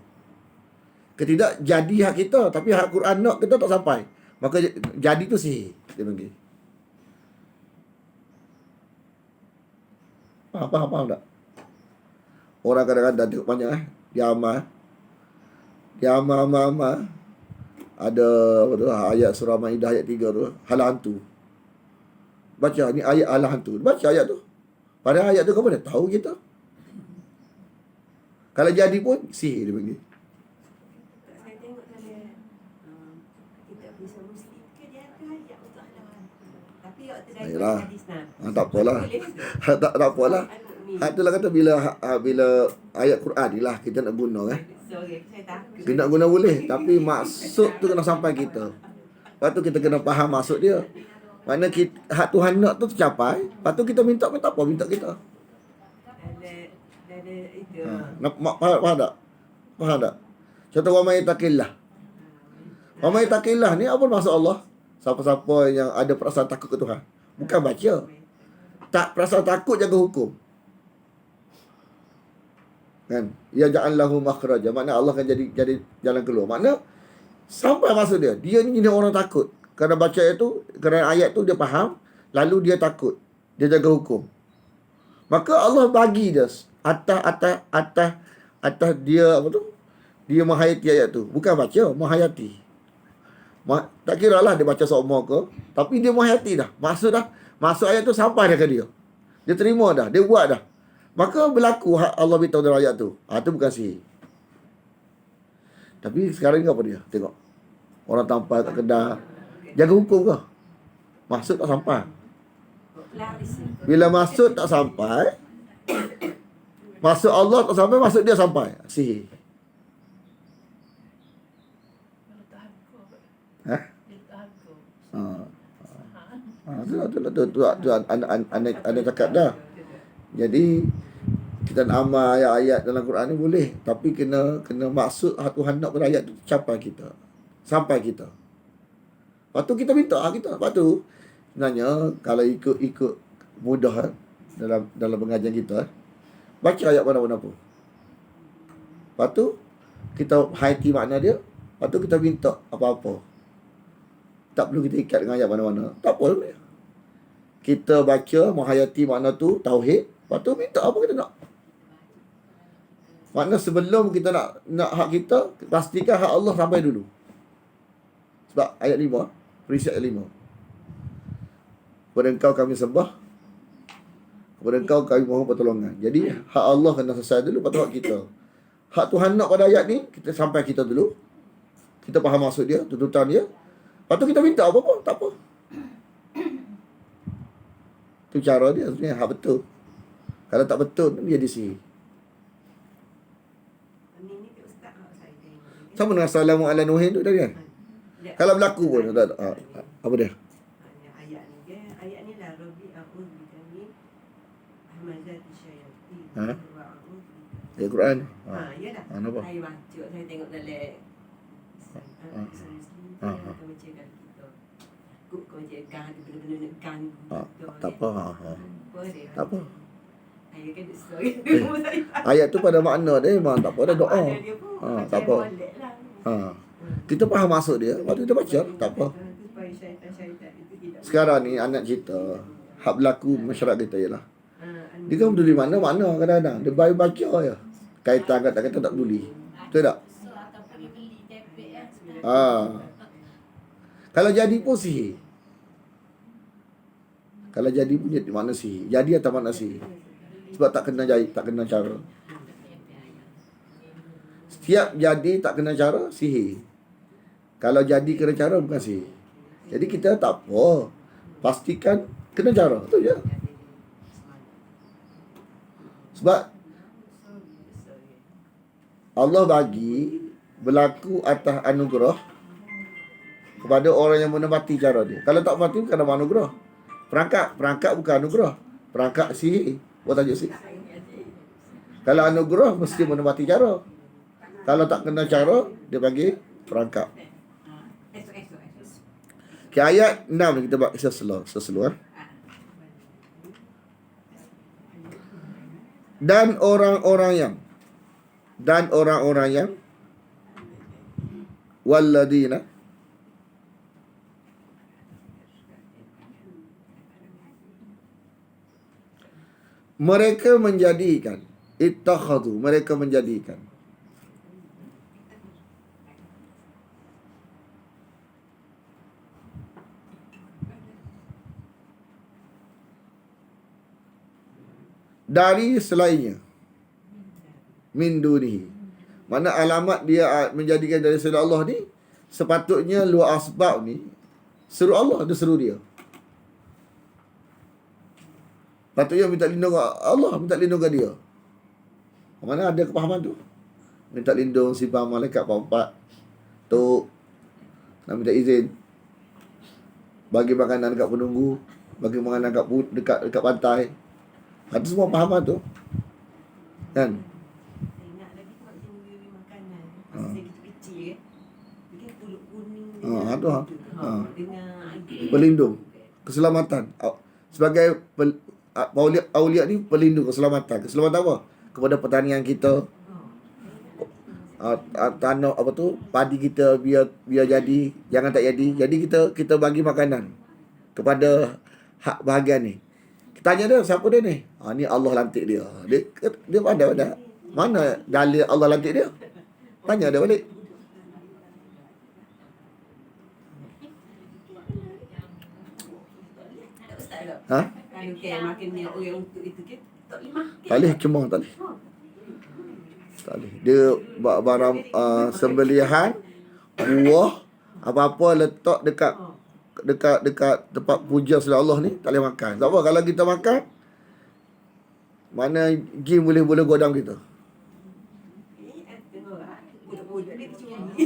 Ketidak jadi hak kita, tapi hak Quran nak kita tak sampai. Maka jadi tu sihir. Dia panggil. Faham tak? Orang kadang-kadang tengok banyak dia amal. Ada apa tu, ayat surah Maidah ayat 3 tu, hala hantu. Baca ni ayat hala hantu. Baca ayat tu. Padahal ayat tu kau mana tahu kita. Kalau jadi pun sihir dia panggil. Saya tengok kalau kita bisa Muslim ke dia ada ayat untuk hala hantu. Tapi waktu dah hadis tak apalah. tak apalah. Itulah kata bila ayat Quran ni lah kita nak guna Sorry, saya takut. Kita nak guna boleh, tapi maksud tu kena sampai kita. Lepas tu kita kena faham maksud dia. Mana hak Tuhan nak tu tercapai, lepas tu kita minta apa? Minta kita. Ada itu. Faham tak? Contoh wa may taqillah. Wa may taqillah ni apa maksud Allah? Siapa-siapa yang ada perasaan takut ke Tuhan. Bukan baca. Tak perasaan takut jaga hukum. Kan? Ya ja'allahu makhraja. Makna Allah akan jadi jalan keluar. Makna sampai masuk dia. Dia ni orang takut. Kerana baca ayat tu dia faham, lalu dia takut. Dia jaga hukum. Maka Allah bagi dia atas dia apa tu? Dia menghayati ayat tu. Bukan baca, menghayati. Tak kira lah dia baca seumur ke, tapi dia menghayati dah. Masuk ayat tu sampai dah ke dia. Dia terima dah, dia buat dah. Maka berlaku Allah beritahu dalam ayat tu. Itu bukan sihir. Tapi sekarang ni apa dia? Tengok. Orang tampal kat kedai. Jaga hukum ke? Masuk tak sampai. Bila masuk tak sampai, masuk Allah tak sampai, masuk dia sampai. Sihir. Tu anda cakap dah. Jadi kita nak amal ayat-ayat dalam Quran ni boleh, tapi kena maksud Tuhan nak pada ayat tu sampai kita. Lepas tu kita minta kita. Lepas tu sebenarnya kalau ikut mudah dalam pengajian kita, baca ayat mana-mana pun. Lepas tu kita haiti makna dia. Lepas tu kita minta apa-apa. Tak perlu kita ikat dengan ayat mana-mana. Tak apa. Kita baca menghayati makna tu tauhid. Lepas tu minta apa kita nak. Makna sebelum kita nak hak kita, pastikan hak Allah sampai dulu. Sebab ayat 5, prinsip ayat 5. Kepada engkau kami sembah, kepada engkau kami mohon pertolongan. Jadi hak Allah kena selesai dulu, lepas tu hak kita. Hak Tuhan nak pada ayat ni, kita sampai kita dulu. Kita faham maksud dia, tuntutan dia. Lepas tu kita minta apa-apa, tak apa. Tu cara dia sebenarnya, hak betul. Kalau tak betul, dia jadi sihir. Sama dengan Assalamu ala Nuhin tu tadi kan? Kalau berlaku pun tak ada. Apa dia? Ayat ni lah Rabbi a'udzu bika min hamazati syayatin. Ha? Wa a'udzu bika. Ayat Quran. Yalah. Apa? Saya baca, saya tengok dalam Muslim atau macam kan kita. Kok kau je kan benda-benda nak ganggu. Tak apa. Tak apa. Ayat kan story. Ayat tu pada makna dia memang tak apa, dah doa. Tak apa. Kita faham maksud dia, lepas tu kita baca, tak apa. Sekarang ni anak cerita, hak berlaku masyarakat kita ialah, dia kan peduli mana-mana kadang-kadang. Dia baru baca je. Kaitan kata-kata tak peduli. Betul tak? Kalau jadi pun sihir. Kalau jadi pun jadi makna sihir. Jadi atau makna sihir. Sebab tak kena jahit, tak kena cara. Setiap jadi tak kena cara, sihir. Kalau jadi kena cara, bukan sihir. Jadi kita tak apa. Pastikan kena cara. Itu je. Sebab Allah bagi berlaku atas anugerah kepada orang yang menepati cara dia. Kalau tak menepati, bukan nama anugerah. Perangkat bukan anugerah. Perangkat sihir. Buat tajuk sihir. Kalau anugerah, mesti menepati cara. Kalau tak kena cara, dia bagi perangkap. Okay, ayat 6 ni kita buat seselu. Dan orang-orang yang walladina mereka menjadikan ittakhadhu, mereka menjadikan dari selainnya min dunihi. Mana alamat dia menjadikan dari selain Allah ni, sepatutnya luar asbab ni seru Allah, dia seru dia. Patutnya minta lindung Allah, minta lindung ke dia. Mana ada kepahaman tu? Minta lindung sifat malaikat 44 tu, nak minta izin bagi makanan dekat penunggu, bagi makanan dekat pantai. Ada semua pahaman tu. Kan? Saya ingat lagi tu waktu beli makanan. Masa saya kecil-kecil dia pulut kuning dengan pelindung keselamatan. Sebagai aulia ni pelindung keselamatan. Keselamatan apa? Kepada pertanian kita. Tanah apa tu? Padi kita biar jadi, jangan tak jadi. Jadi kita bagi makanan kepada hak bahagian ni. Tanya dia, siapa dia ni? Ni Allah lantik dia. Dia ada. Mana dalil Allah lantik dia? Tanya dia balik. Ha? Kalau makan ni orang untuk itu ke tak boleh makan. Tak boleh, cuma tak boleh. Tak boleh. Dia barang sembelihan, buah, apa-apa letak dekat tempat puja selain Allah ni, tak boleh makan. Sebab apa? Kalau kita makan, mana jin boleh godam kita. Budak-budak dia curi.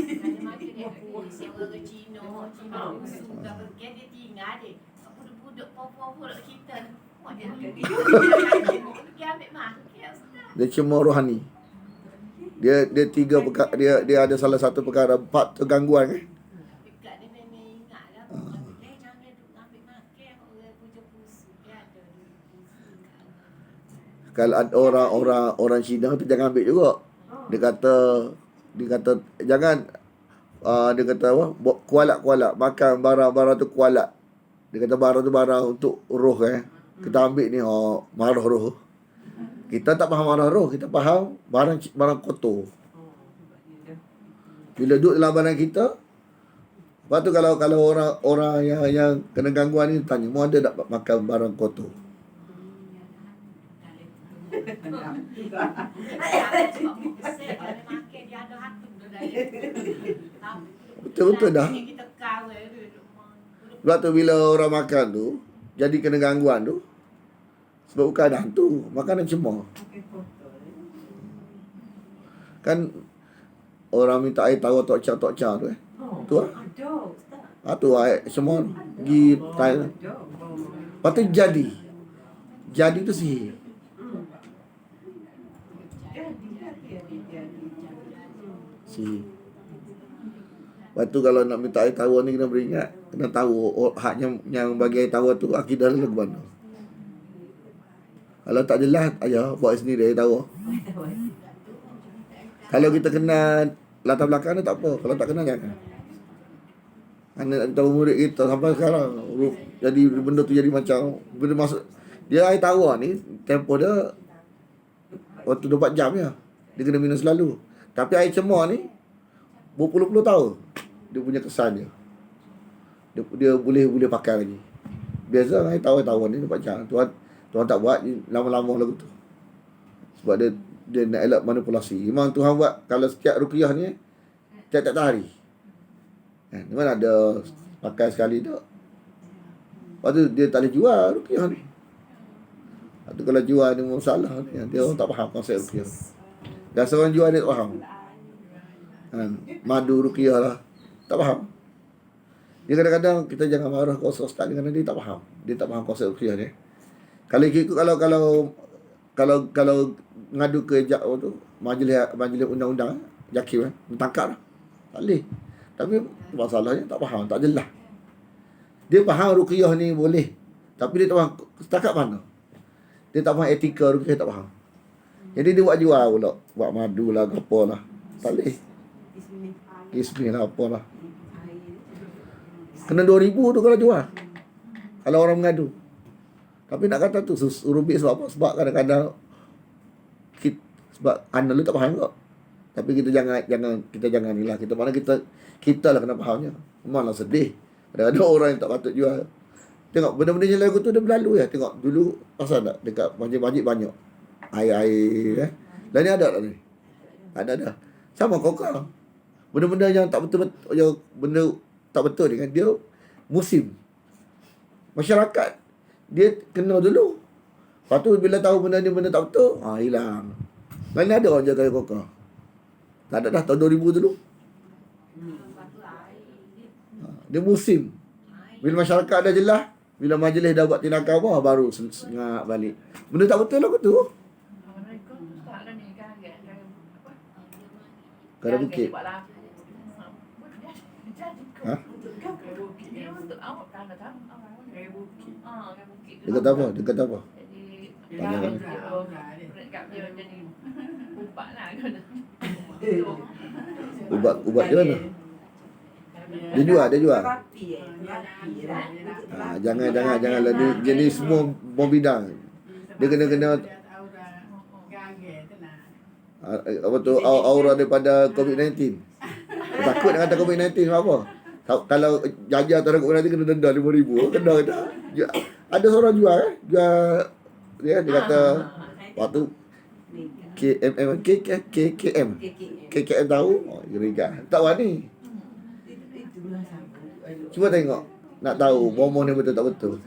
duduk popo-popo kita. Mak dia pergi ambil makan Ustaz. Dia cuma rohani. Dia tiga perkara, dia ada salah satu perkara 4 gangguan kan. Dekat dia memang ingat lah. Jangan duduk ambil makan orang puja pusu. Dia ada pusu. Kalau ada orang Cina tu jangan ambil juga. Dia kata jangan dia kata apa? Kualat makan barang-barang tu kualat. Dia kata barang tu barang untuk roh Kita ambil ni marah roh. Kita tak faham marah roh, kita faham barang kotor. Bila duduk dalam badan kita, lepas tu kalau orang yang kena gangguan ni tanya, "Mu ada tak makan barang kotor?" Betul-betul dah. Sebab tu bila orang makan tu jadi kena gangguan tu, sebab bukan ada hantu, makanan cemar. Kan orang minta air tawar tokca tu tu lah. Tu air semua pergi Thailand. Lepas tu jadi tu sihir. Sihir. Lepas tu kalau nak minta air tawar ni kena beringat, kena tahu hak yang bagi air tawar tu akidah dia ke mana. Kalau tak jelas, ayah buat sendiri air tawar. Kalau kita kenal latar belakang dia tak apa, kalau tak kenal jangan. Anak tahu murid kita sampai sekarang jadi benda tu jadi macam benda masuk dia air tawar ni tempoh dia waktu 24 jam je. Dia kena minum selalu. Tapi air cemar ni berpuluh-puluh tahun dia punya kesan dia. Dia boleh pakai lagi. Biasa air tawar ni 24 jam. Tuhan tak buat lama-lama lagu tu. Sebab dia nak elak manipulasi. Memang Tuhan buat kalau setiap ruqyah ni tiap-tiap hari. Mana ada pakai sekali tak. Lepas tu dia tak boleh jual ruqyah ni. Lepas tu kalau jual ni masalah ni. Dia orang tak faham konsep ruqyah. Dan seorang jual dia tak faham. Madu ruqyah lah. Tak faham. Dia kadang-kadang kita jangan marah ke ustaz ni kerana dia tak faham. Dia tak faham konsep ruqyah ni. Kalau ikut kalau ngadu ke tu majlis undang-undang JAKIM tangkap lah. Tak boleh. Tapi masalahnya tak faham, tak jelas. Dia faham ruqyah ni boleh, tapi dia tak faham setakat mana. Dia tak faham etika ruqyah, tak faham. Jadi dia buat jual pula, buat madu lah, apa lah. Tak boleh. Ismi lah, apa lah. Kena 2,000 tu kalau jual. Kalau orang mengadu. Tapi nak kata tu rubik sebab apa? Sebab kadang-kadang sebab anak lu tak faham kok. Tapi kita jangan ni lah. Kita lah kena fahamnya. Memanglah sedih. Ada orang yang tak patut jual. Tengok benda-benda yang lagu tu dia berlalu ya. Tengok dulu pasal tak dekat masjid-masjid banyak air. Dan ni ada tak ni? Ada. Sama kokang. Benda-benda yang tak betul-betul, yang benda tak betul ni kan, dia musim. Masyarakat dia kena dulu. Lepas tu bila tahu benda ni benda tak betul, hilang. Mana ada orang jaga kokang? Tak ada dah tahun 2000 dulu. Dia musim. Bila masyarakat dah jelas, bila majlis dah buat tindakan apa, baru sengak balik. Benda tak betul lah tu. Kada bukit. Ha? Dia kata apa? Tanya kan. Ubat dia mana? Dia jual. Janganlah dia ni semua bidang. Dia kena apa tu aura daripada COVID-19. Takut nak kata COVID-19 apa? Kalau jaja terhadap COVID-19 kena denda 5,000. Kena kata. Ada seorang jual dia kata waktu KKM tahu geriga. Tak wani. Cuba tengok nak tahu bomoh ni betul tak betul.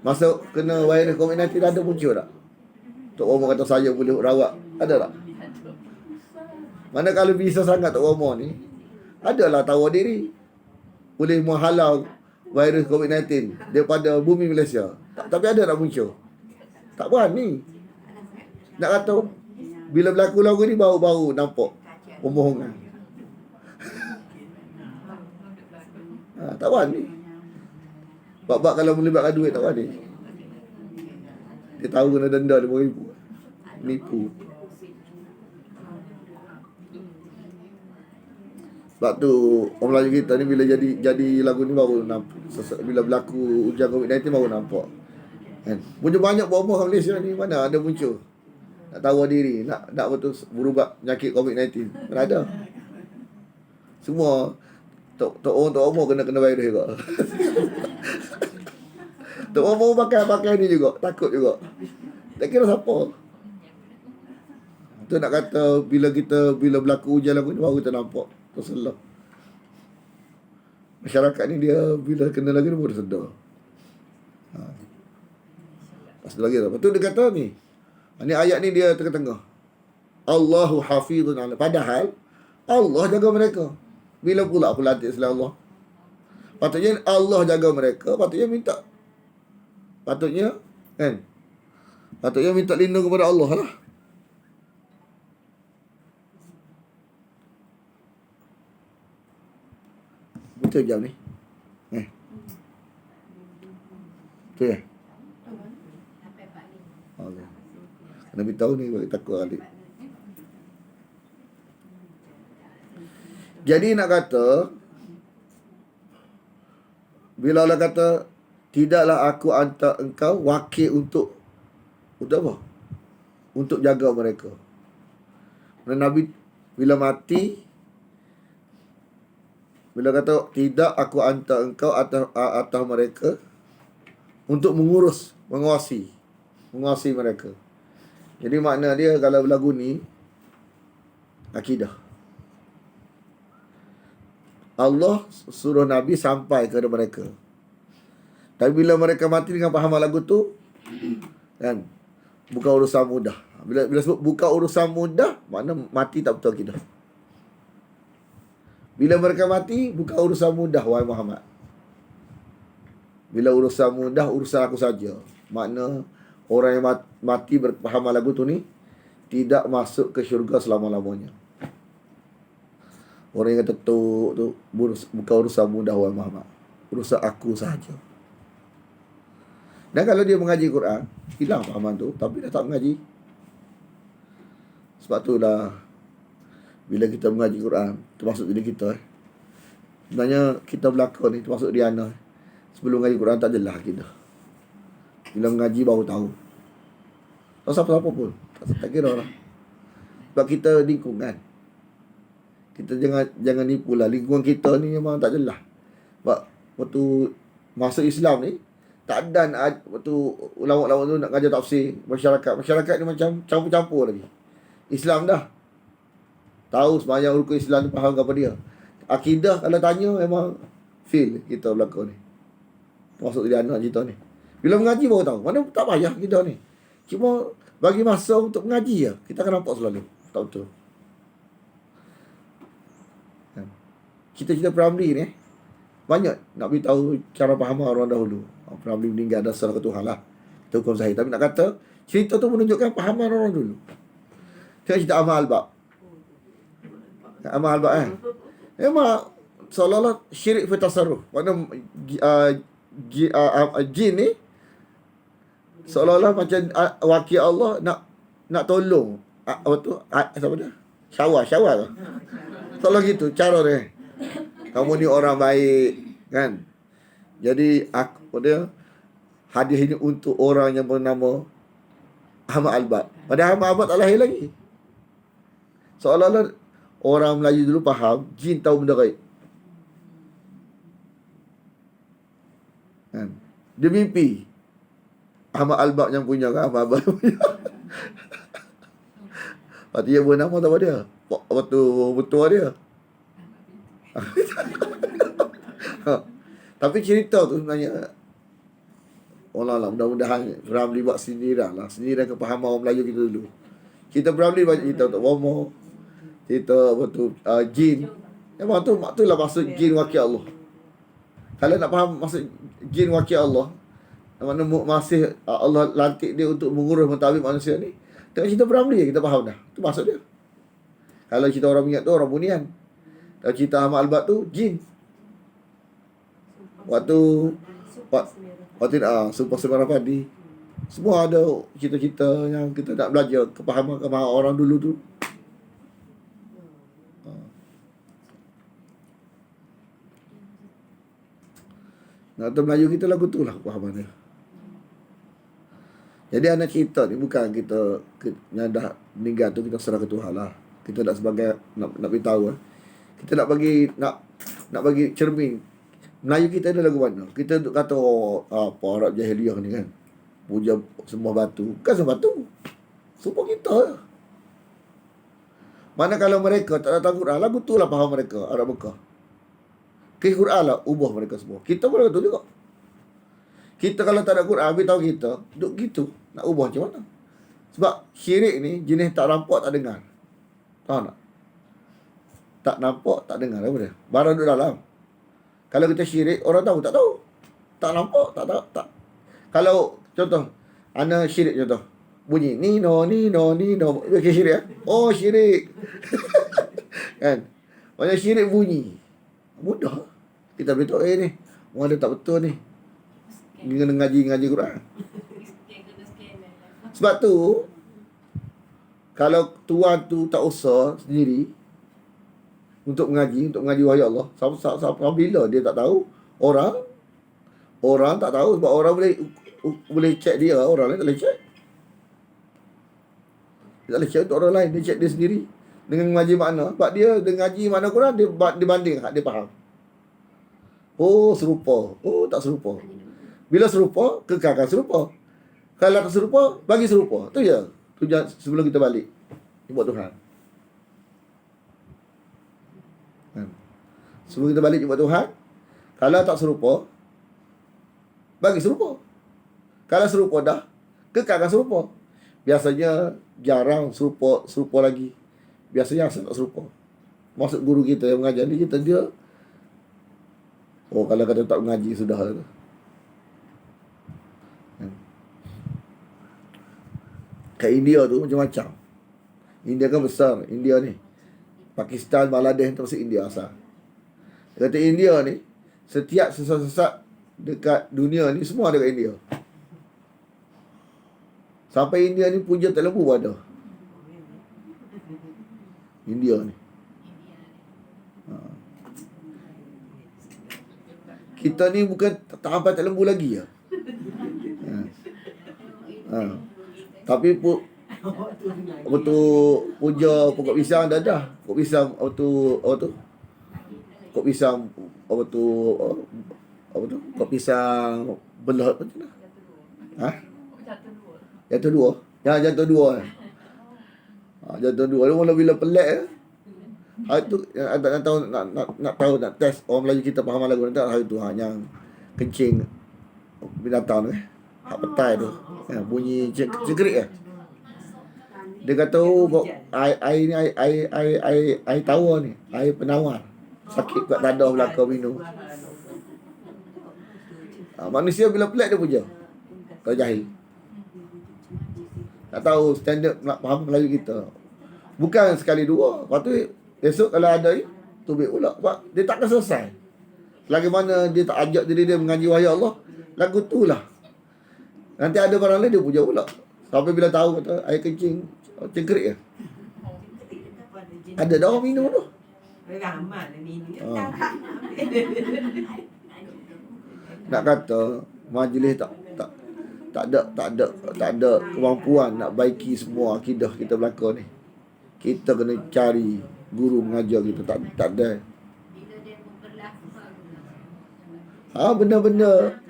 Masuk kena virus COVID-19 ada muncul tak? Tok Omo kata saya boleh rawat. Ada tak? Mana kalau bisa sangat Tok Omo ni adalah tawar diri. Boleh menghalau virus COVID-19 daripada bumi Malaysia. Tapi ada nak muncul. Tak berani. Nak kata bila berlaku lagu ni baru-baru nampak pembohongan. Tak berani. Bab-bab kalau melibatkan duit tak berani. Dia tahu kena denda RM5,000. Nipu. Sebab tu orang Melayu kita ni bila jadi lagu ni baru nampak. Bila berlaku ujian COVID-19 baru nampak. Kan? Punya banyak buah-buah kat Malaysia ni mana ada muncul. Nak tahu diri, nak betul berubat penyakit COVID-19. Mana ada. Semua Tok umur kena virus juga. Tok umur pakai ni juga, takut juga. Tak kira siapa. Tu nak kata bila berlaku ujian lagu ni baru kita nampak terselah. Masyarakat ni dia bila kena lagu ni baru sedar. Pasal lagi tak. Lepas tu dia kata ni. Ni ayat ni dia tengah-tengah. Allahu hafizun ala. Padahal Allah jaga mereka. Bila pula aku lantik selain Allah? Patutnya Allah jaga mereka. Patutnya minta. Patutnya minta lindung kepada Allah lah. Betul jam ni? Betul ya? Okay. Kena beritahu ni bagi takut kali. Jadi nak kata, bila Allah kata, tidaklah aku hantar engkau wakil untuk apa? Untuk jaga mereka. Nabi bila mati, bila kata, tidak aku hantar engkau atas mereka untuk menguasai mereka. Jadi makna dia kalau lagu ni, akidah. Allah suruh Nabi sampai kepada mereka. Tapi bila mereka mati dengan pahaman lagu tu, kan, bukan urusan mudah. Bila sebut bukan urusan mudah, makna mati tak betul akidah. Bila mereka mati, bukan urusan mudah, wahai Muhammad. Bila urusan mudah, urusan aku saja. Makna orang yang mati berpahaman lagu tu ni tidak masuk ke syurga selama-lamanya. Orang yang kata tu bukan urusan mudah, wahai Muhammad. Urusan aku sahaja. Dan kalau dia mengaji Quran, hilang pahaman tu, tapi dia tak mengaji. Sebab itulah bila kita mengaji Quran, termasuk diri kita, sebenarnya kita berlakon ni termasuk Diana. Sebelum mengaji Quran tak jelas kita. Bila mengaji baru tahu. Tak siapa-siapa pun. Tak kira lah. Sebab kita lingkungan. Kita jangan nipu lah. Lingkungan kita ni memang tak jelas. Sebab waktu masuk Islam ni, tak ada waktu ulama-ulama tu nak ngajar tafsir masyarakat ni macam campur-campur lagi. Islam dah tahu sebanyak rukun Islam tu, faham apa dia. Akidah kalau tanya memang feel kita belakang ni. Masuk jadi anak cerita ni. Bila mengaji baru tahu. Mana tak payah kita ni. Cuma bagi masa untuk mengaji je. Kita akan nampak selalu. Tak betul. Cita-cita Pramli ni banyak nak beritahu cara faham orang dahulu. Pramli meninggal ada salah ke Tuhan lah. Itu hukum sahih. Tapi nak kata cerita tu menunjukkan fahaman orang dulu. Tengok cerita Amal Albab. Amal Albab memang seolah-olah syirik fi tasarruf. Makna jin ni seolah-olah macam wakil Allah nak tolong apa tu siapa dia? Syawal tu. Seolah gitu cara dia. Kamu ni orang baik, kan? Jadi dia hadiah ini untuk orang yang bernama Ahmad Albab. Padahal Ahmad Albab tak lahir lagi. Seolah-olah orang Melayu dulu faham jin tahu benda gaib. Kan? Dia mimpi Ahmad Albab yang punya kan, Ahmad Albab punya. Lepas tu dia bernama apa dia? Waktu betul dia. Tapi cerita tu sebenarnya Allah lah, mudah-mudahan Ramli buat sendirian kepahaman orang Melayu kita dulu. Kita Ramli banyak cerita untuk Womo, cerita apa tu jin. Memang tu lah maksud jin wakil Allah. Kalau nak faham maksud jin wakil Allah, mana masih Allah lantik dia untuk mengurus mentadbir manusia ni, tengok cerita Ramli kita faham dah. Itu maksud dia. Kalau cerita orang minyak tu orang bunian. Kalau cerita Ahmad Albat tu jin. Waktu Super Semerah Padi. Semua ada cerita-cerita yang kita nak belajar kepahaman orang dulu tu. Nak tahu Melayu kita lagu tu lah kepahaman dia. Jadi anak cerita ni bukan kita yang dah meninggal tu kita serah ke Tuhan lah. Kita nak sebagai nak beritahu kita nak bagi cermin. Melayu kita ada lagu mana? Kita duk kata apa Arab Jahiliyah ni kan. Puja semua batu. Bukan semua batu. Semua kita. Mana kalau mereka tak datang Quran, lagu tu lah faham mereka Arab Mekah. Ke Quran lah ubah mereka semua. Kita pun lagu tu juga. Kita kalau tak ada Quran, beritahu kita duk gitu. Nak ubah macam mana? Sebab syirik ni jenis tak nampak tak dengar. Tahu tak? Tak nampak tak dengar apa dia? Barang duduk dalam. Kalau kita syirik, orang tahu tak tahu. Tak nampak tak tahu tak. Kalau contoh ana syirik contoh. Bunyi nino. Okey syirik Oh syirik. Kan? Banyak syirik bunyi. Mudah. Kita beritahu ni. Orang dia tak betul ni. Dia kena ngaji Quran. Sebab tu kalau tuan tu tak usah sendiri untuk mengaji wahyu Allah, sampai bila dia tak tahu, orang tak tahu sebab orang boleh check dia, orang lain tak boleh check. Dia tak boleh check untuk orang lain, dia check dia sendiri dengan mengaji makna. Sebab dia dengan ngaji makna Quran dia banding, dia faham. Oh serupa, oh tak serupa. Bila serupa, kekalkan serupa. Kalau tak serupa, bagi serupa. Tu je. Tujuan sebelum kita balik. Jumpa Tuhan. Sebelum kita balik jumpa Tuhan, kalau tak serupa, bagi serupa. Kalau serupa dah, kekalkan serupa. Biasanya jarang serupa lagi. Biasanya asal tak serupa. Maksud guru kita yang mengajar ni, dia kalau kata tak mengaji sudah lah. Kat India tu macam-macam. India kan besar. India ni Pakistan, Bangladesh termasuk India asal. Dia kata India ni setiap sesat-sesat dekat dunia ni semua ada kat India. Sampai India ni puja tak lembu pun ada. India ni. Kita ni bukan tak sampai tak lembu lagi ya. Tapi waktu puja pokok pisang dah. Pokok pisang pokok pisang pokok pisang belah apa tu lah. Jatuh dua. Jatuh dua. Jatuh dua. Lu mula bila pelik hari tu nak tahu nak test orang Melayu kita faham lagu nanti hari tu yang kencing binatang tu hak petai tu. Bunyi cegerik dia kata air ni air tawar ni, air penawar. Sakit kat dadah belakang minum. Manusia bila pelik dia puja. Kalau jahil. Tak tahu standard nak faham Melayu kita. Bukan sekali dua. Lepas tu esok kalau ada ni tubik pula. Sebab dia takkan selesai. Lagi mana dia tak ajak diri dia mengaji wahyu Allah, lagu tu lah. Nanti ada barang lain dia puja pula. Sampai bila tahu kata air kencing cengkerik ya. Ada dah orang minum tu. Ramai ni. Nak kata majlis tak ada kemampuan nak baiki semua akidah kita belaka ni. Kita kena cari guru mengajar kita, tak ada. Benda-benda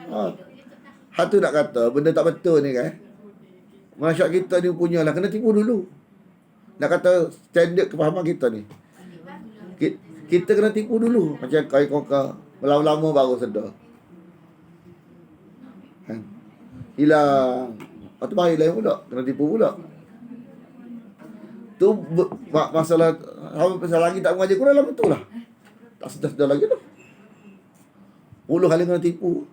hak tu nak kata benda tak betul ni kan. Masyarakat kita ni punyalah kena tipu dulu. Nak kata standard kefahaman kita ni. Kita kena tipu dulu. Macam kau lama-lama baru sedar. Hilang. Lepas tu baik lain pula. Kena tipu pula. Tu masalah lagi tak mengajar Quran lah betul lah. Tak sedar lagi tu. 10 kali kena tipu.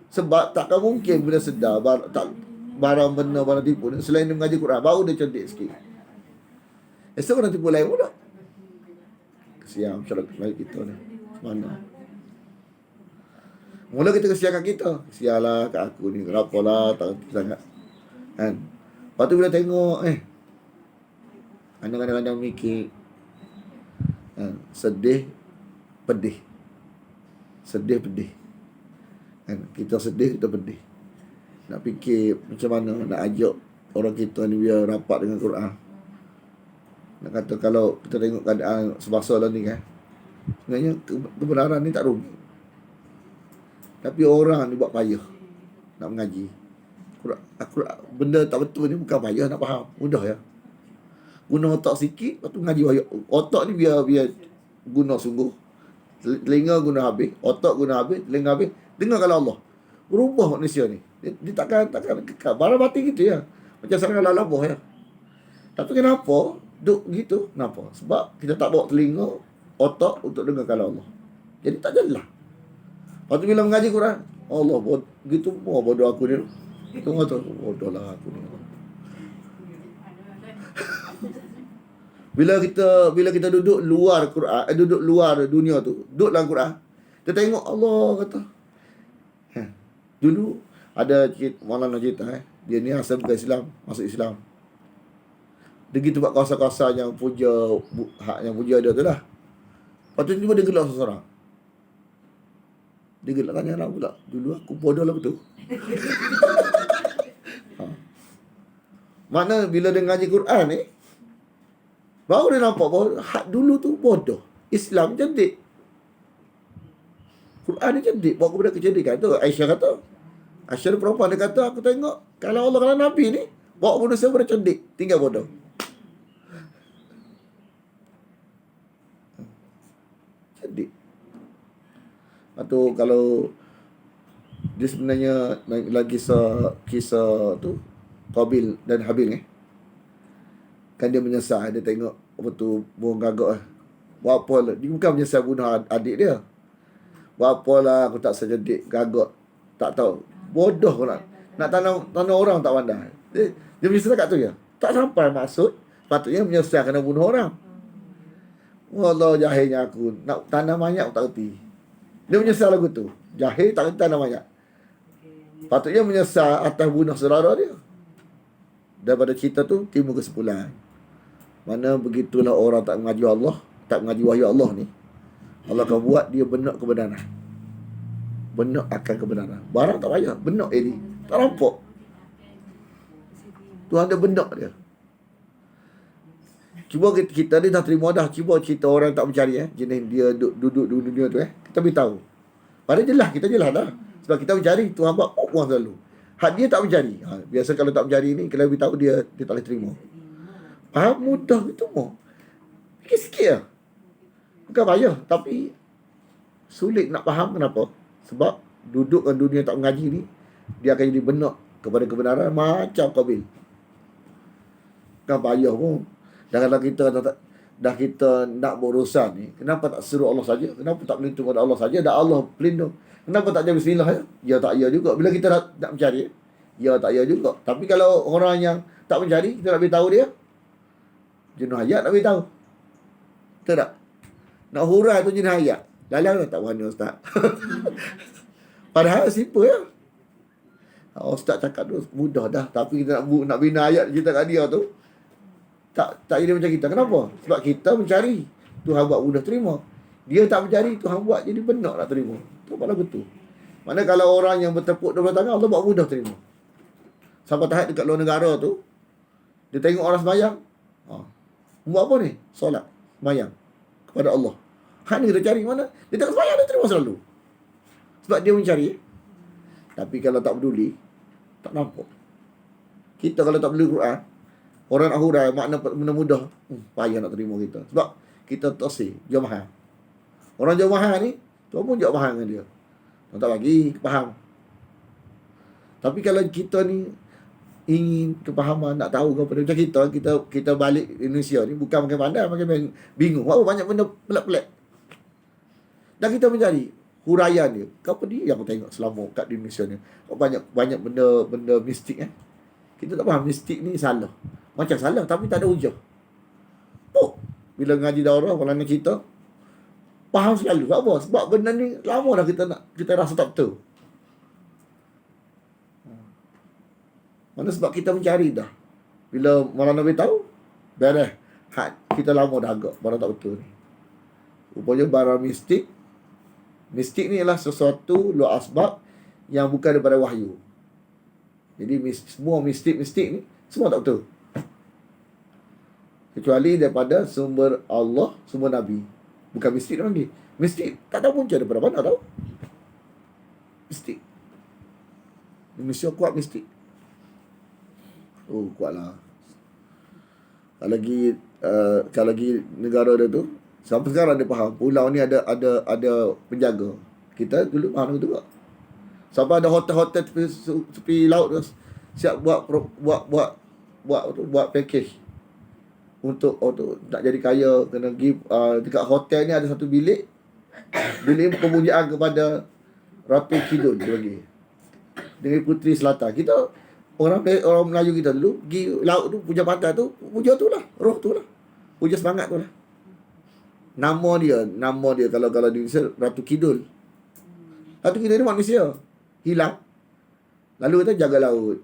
Sebab takkan mungkin bila sedar barang benar, barang tipu ni, selain dia mengaji Quran, baru dia cerdik sikit. Esok kena tipu lain pula. Kesian masyarakat lain kita ni. Mana? Mula kita kesian kat kita. Kesianlah kat aku ni. Kenapa lah tak kerti sangat. Kan? Lepas tu bila tengok, kadang-kadang mikir, sedih, pedih. Sedih, pedih. Kan? Kita sedih, kita pedih. Nak fikir macam mana nak ajak orang kita ni biar rapat dengan Quran. Nak kata kalau kita tengok keadaan semasa lah ni kan, sebenarnya kebenaran ni tak rugi. Tapi orang ni buat payah nak mengaji. Benda tak betul ni bukan payah nak faham. Mudah ya. Guna otak sikit, lepas tu mengaji wahyu. Otak ni biar guna sungguh. Telinga guna habis, otak guna habis, telinga habis. Dengar kalau Allah. Berubah manusia ni. Dia takkan kekal. Barang batin gitu ya. Macam serangan lalabah ya. Tapi kenapa duk gitu? Kenapa? Sebab kita tak bawa telinga, otak untuk dengar kalau Allah. Jadi tak jelas. Lepas tu bila mengaji Quran, Allah gitu bodoh aku ni. Tengok tu, bodoh lah aku ni. Bila kita duduk luar Quran, duduk luar dunia tu, duduk dalam Quran, kita tengok Allah kata. Dulu ada Maulana cerita, dia ni asal bukan Islam, masuk Islam. Dia pergi tempat kawasan-kawasan yang puja hak yang puja dia tu lah. Lepas tu tiba dia gelak seseorang. Dia gelak tanya orang pula, dulu aku bodoh lah betul. Makna bila dia ngaji Quran ni, baru dia nampak bahawa hak dulu tu bodoh. Islam cerdik. Quran ni cerdik. Bawa kepada kecerdikan tu. Aisyah kata. Aisyah perempuan dia kata, aku tengok kalau Allah, kalau Nabi ni, bawa manusia pada cerdik. Tinggal bodoh. Cerdik. Atau kalau dia sebenarnya lagi kisah tu Qabil dan Habil kan dia menyesal. Dia tengok apa tu burung gagak buat apa lah. Dia bukan menyesal bunuh adik dia. Buat apa lah aku tak secerdik gagak. Tak tahu. Bodoh pun nak tanam orang tak pandai. Dia menyesal kat tu ya. Tak sampai maksud. Patutnya menyesal kena bunuh orang. Wallah jahilnya aku. Nak tanam banyak tak kerti. Dia menyesal lagu tu. Jahil tak kerti tanam banyak. Patutnya menyesal atas bunuh saudara dia. Daripada cerita tu timbul kesimpulan. Mana begitulah orang tak mengaji Allah, tak mengaji wahyu Allah ni, Allah akan buat dia benak kebenaran. Benak akan kebenaran. Barang tak payah, benak ini. Tak nampak. Tuhan ada benak dia. Cuba kita ni dah terima dah. Cuba cerita orang tak mencari jenis dia duduk di dunia tu kita beritahu. Padahal jelas, kita jelas dah. Sebab kita mencari, Tuhan buat puas selalu. Hak dia tak mencari. Biasa kalau tak mencari ni, kalau beritahu dia tak boleh terima. Faham? Mudah itu mau. Fikir sikit lah. Bukan payah. Tapi sulit nak faham. Kenapa? Sebab duduk dengan dunia tak mengaji ni, dia akan jadi benak kepada kebenaran macam Qabil. Bukan payah pun. Dan kalau kita nak berurusan ni, kenapa tak seru Allah saja? Kenapa tak berlindung pada Allah saja? Dah Allah pelindung. Kenapa tak jadi bismillah ya? Ya tak ya juga. Bila kita nak mencari, ya tak ya juga. Tapi kalau orang yang tak mencari, kita nak beritahu dia, jenuh ayat nak beritahu. Betul tak? Nak hurai tu jenuh ayat. Lalang tak berani ustaz. Padahal simple ya. Ustaz cakap tu mudah dah. Tapi kita nak bina ayat cerita kat dia tu, tak jadi macam kita. Kenapa? Sebab kita mencari, Tuhan buat mudah terima. Dia tak mencari, Tuhan buat jadi benar nak terima. Tu pada betul. Mana kalau orang yang bertepuk dua tangan, Allah buat mudah terima. Sampai tahap dekat luar negara tu, dia tengok orang sembahyang, buat apa ni? Solat, sembahyang kepada Allah. Hak ni kita cari mana? Dia tak sembahyang, dia terima selalu. Sebab dia mencari. Tapi kalau tak peduli, tak nampak. Kita kalau tak peduli Quran, orang nak hurai makna benda mudah, payah nak terima kita. Sebab kita tersih, jauh mahal. Orang jauh mahal ni, Tuhan pun jauh mahal dengan dia. Tuhan tak bagi, faham. Tapi kalau kita ni ingin kepahaman, nak tahu kepada macam kita balik Indonesia ni, bukan makin pandai, makin bingung. Wah, banyak benda pelik-pelik. Dan kita mencari, huraian dia. Kau pergi yang aku tengok selama kat Indonesia ni. Banyak benda mistik kan. Kita tak faham mistik ni salah. Macam salah tapi tak ada hujah. Bila ngaji daurah, kalau nak cerita, faham selalu. Sebab apa? Sebab benda ni lama dah kita rasa tak betul. Mana sebab kita mencari dah. Bila malam Nabi tahu, beres. Kita lama dah agak barang tak betul ni. Rupanya barang mistik. Mistik ni ialah sesuatu luar asbab yang bukan daripada wahyu. Jadi semua mistik-mistik ni semua tak betul. Kecuali daripada sumber Allah, sumber Nabi. Bukan mistik lagi. Mistik tak tahu punca daripada mana tahu. Mistik. Manusia kuat mistik. Oh, kuatlah. Kalau lagi negara dia tu, sampai sekarang dia faham. Pulau ni ada penjaga. Kita dulu faham juga. Sampai ada hotel-hotel tepi laut tu siap buat package. Untuk nak jadi kaya kena give dekat hotel ni ada satu bilik pemujaan kepada Rapi Kidul dia bagi dengan Puteri Selatan. Kita orang Melayu kita dulu pergi laut tu, puja pantai tu, puja tu lah, roh tu lah, puja semangat tu lah. Nama dia kalau di Indonesia Ratu Kidul. Ratu Kidul ni manusia hilang, lalu kita jaga laut,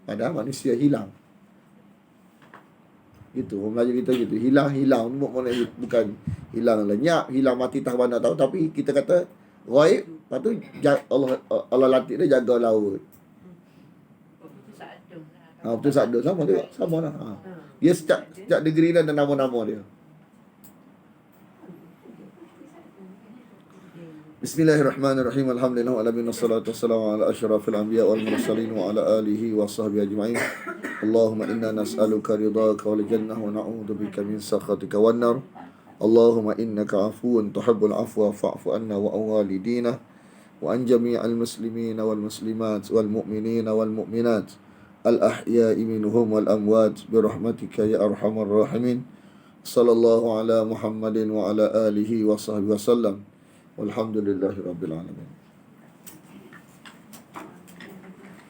padahal manusia hilang. Gitu, orang Melayu kita gitu. Hilang bukan hilang lenyap, hilang mati tak mana tahu, tapi kita kata ghaib. Lepas tu Allah latih dia jaga laut. Betul sadar sama juga, sama lah. Dia setiap negeri dan nama-nama dia. Bismillahirrahmanirrahim. Alhamdulillah alamin wassalatu wassalamu ala asyrafil anbiya wal mursalin wa ala alihi wa sahbihi ajma'in. Allahumma inna nas'aluka ridhaka wal jannah wa na'udzubika min sakhatika wan nar. Allahumma innaka 'afuwun tuhibbul 'afwa fa'fu anna wa walidina wa an jami'al muslimina wal muslimat wal mu'minina wal mu'minat al ahya'i minhum wal amwat bi rahmatika ya arhamar rahimin. Sallallahu ala Muhammadin wa ala alihi wa sahbihi wasallam. Walhamdulillahirabbil alamin.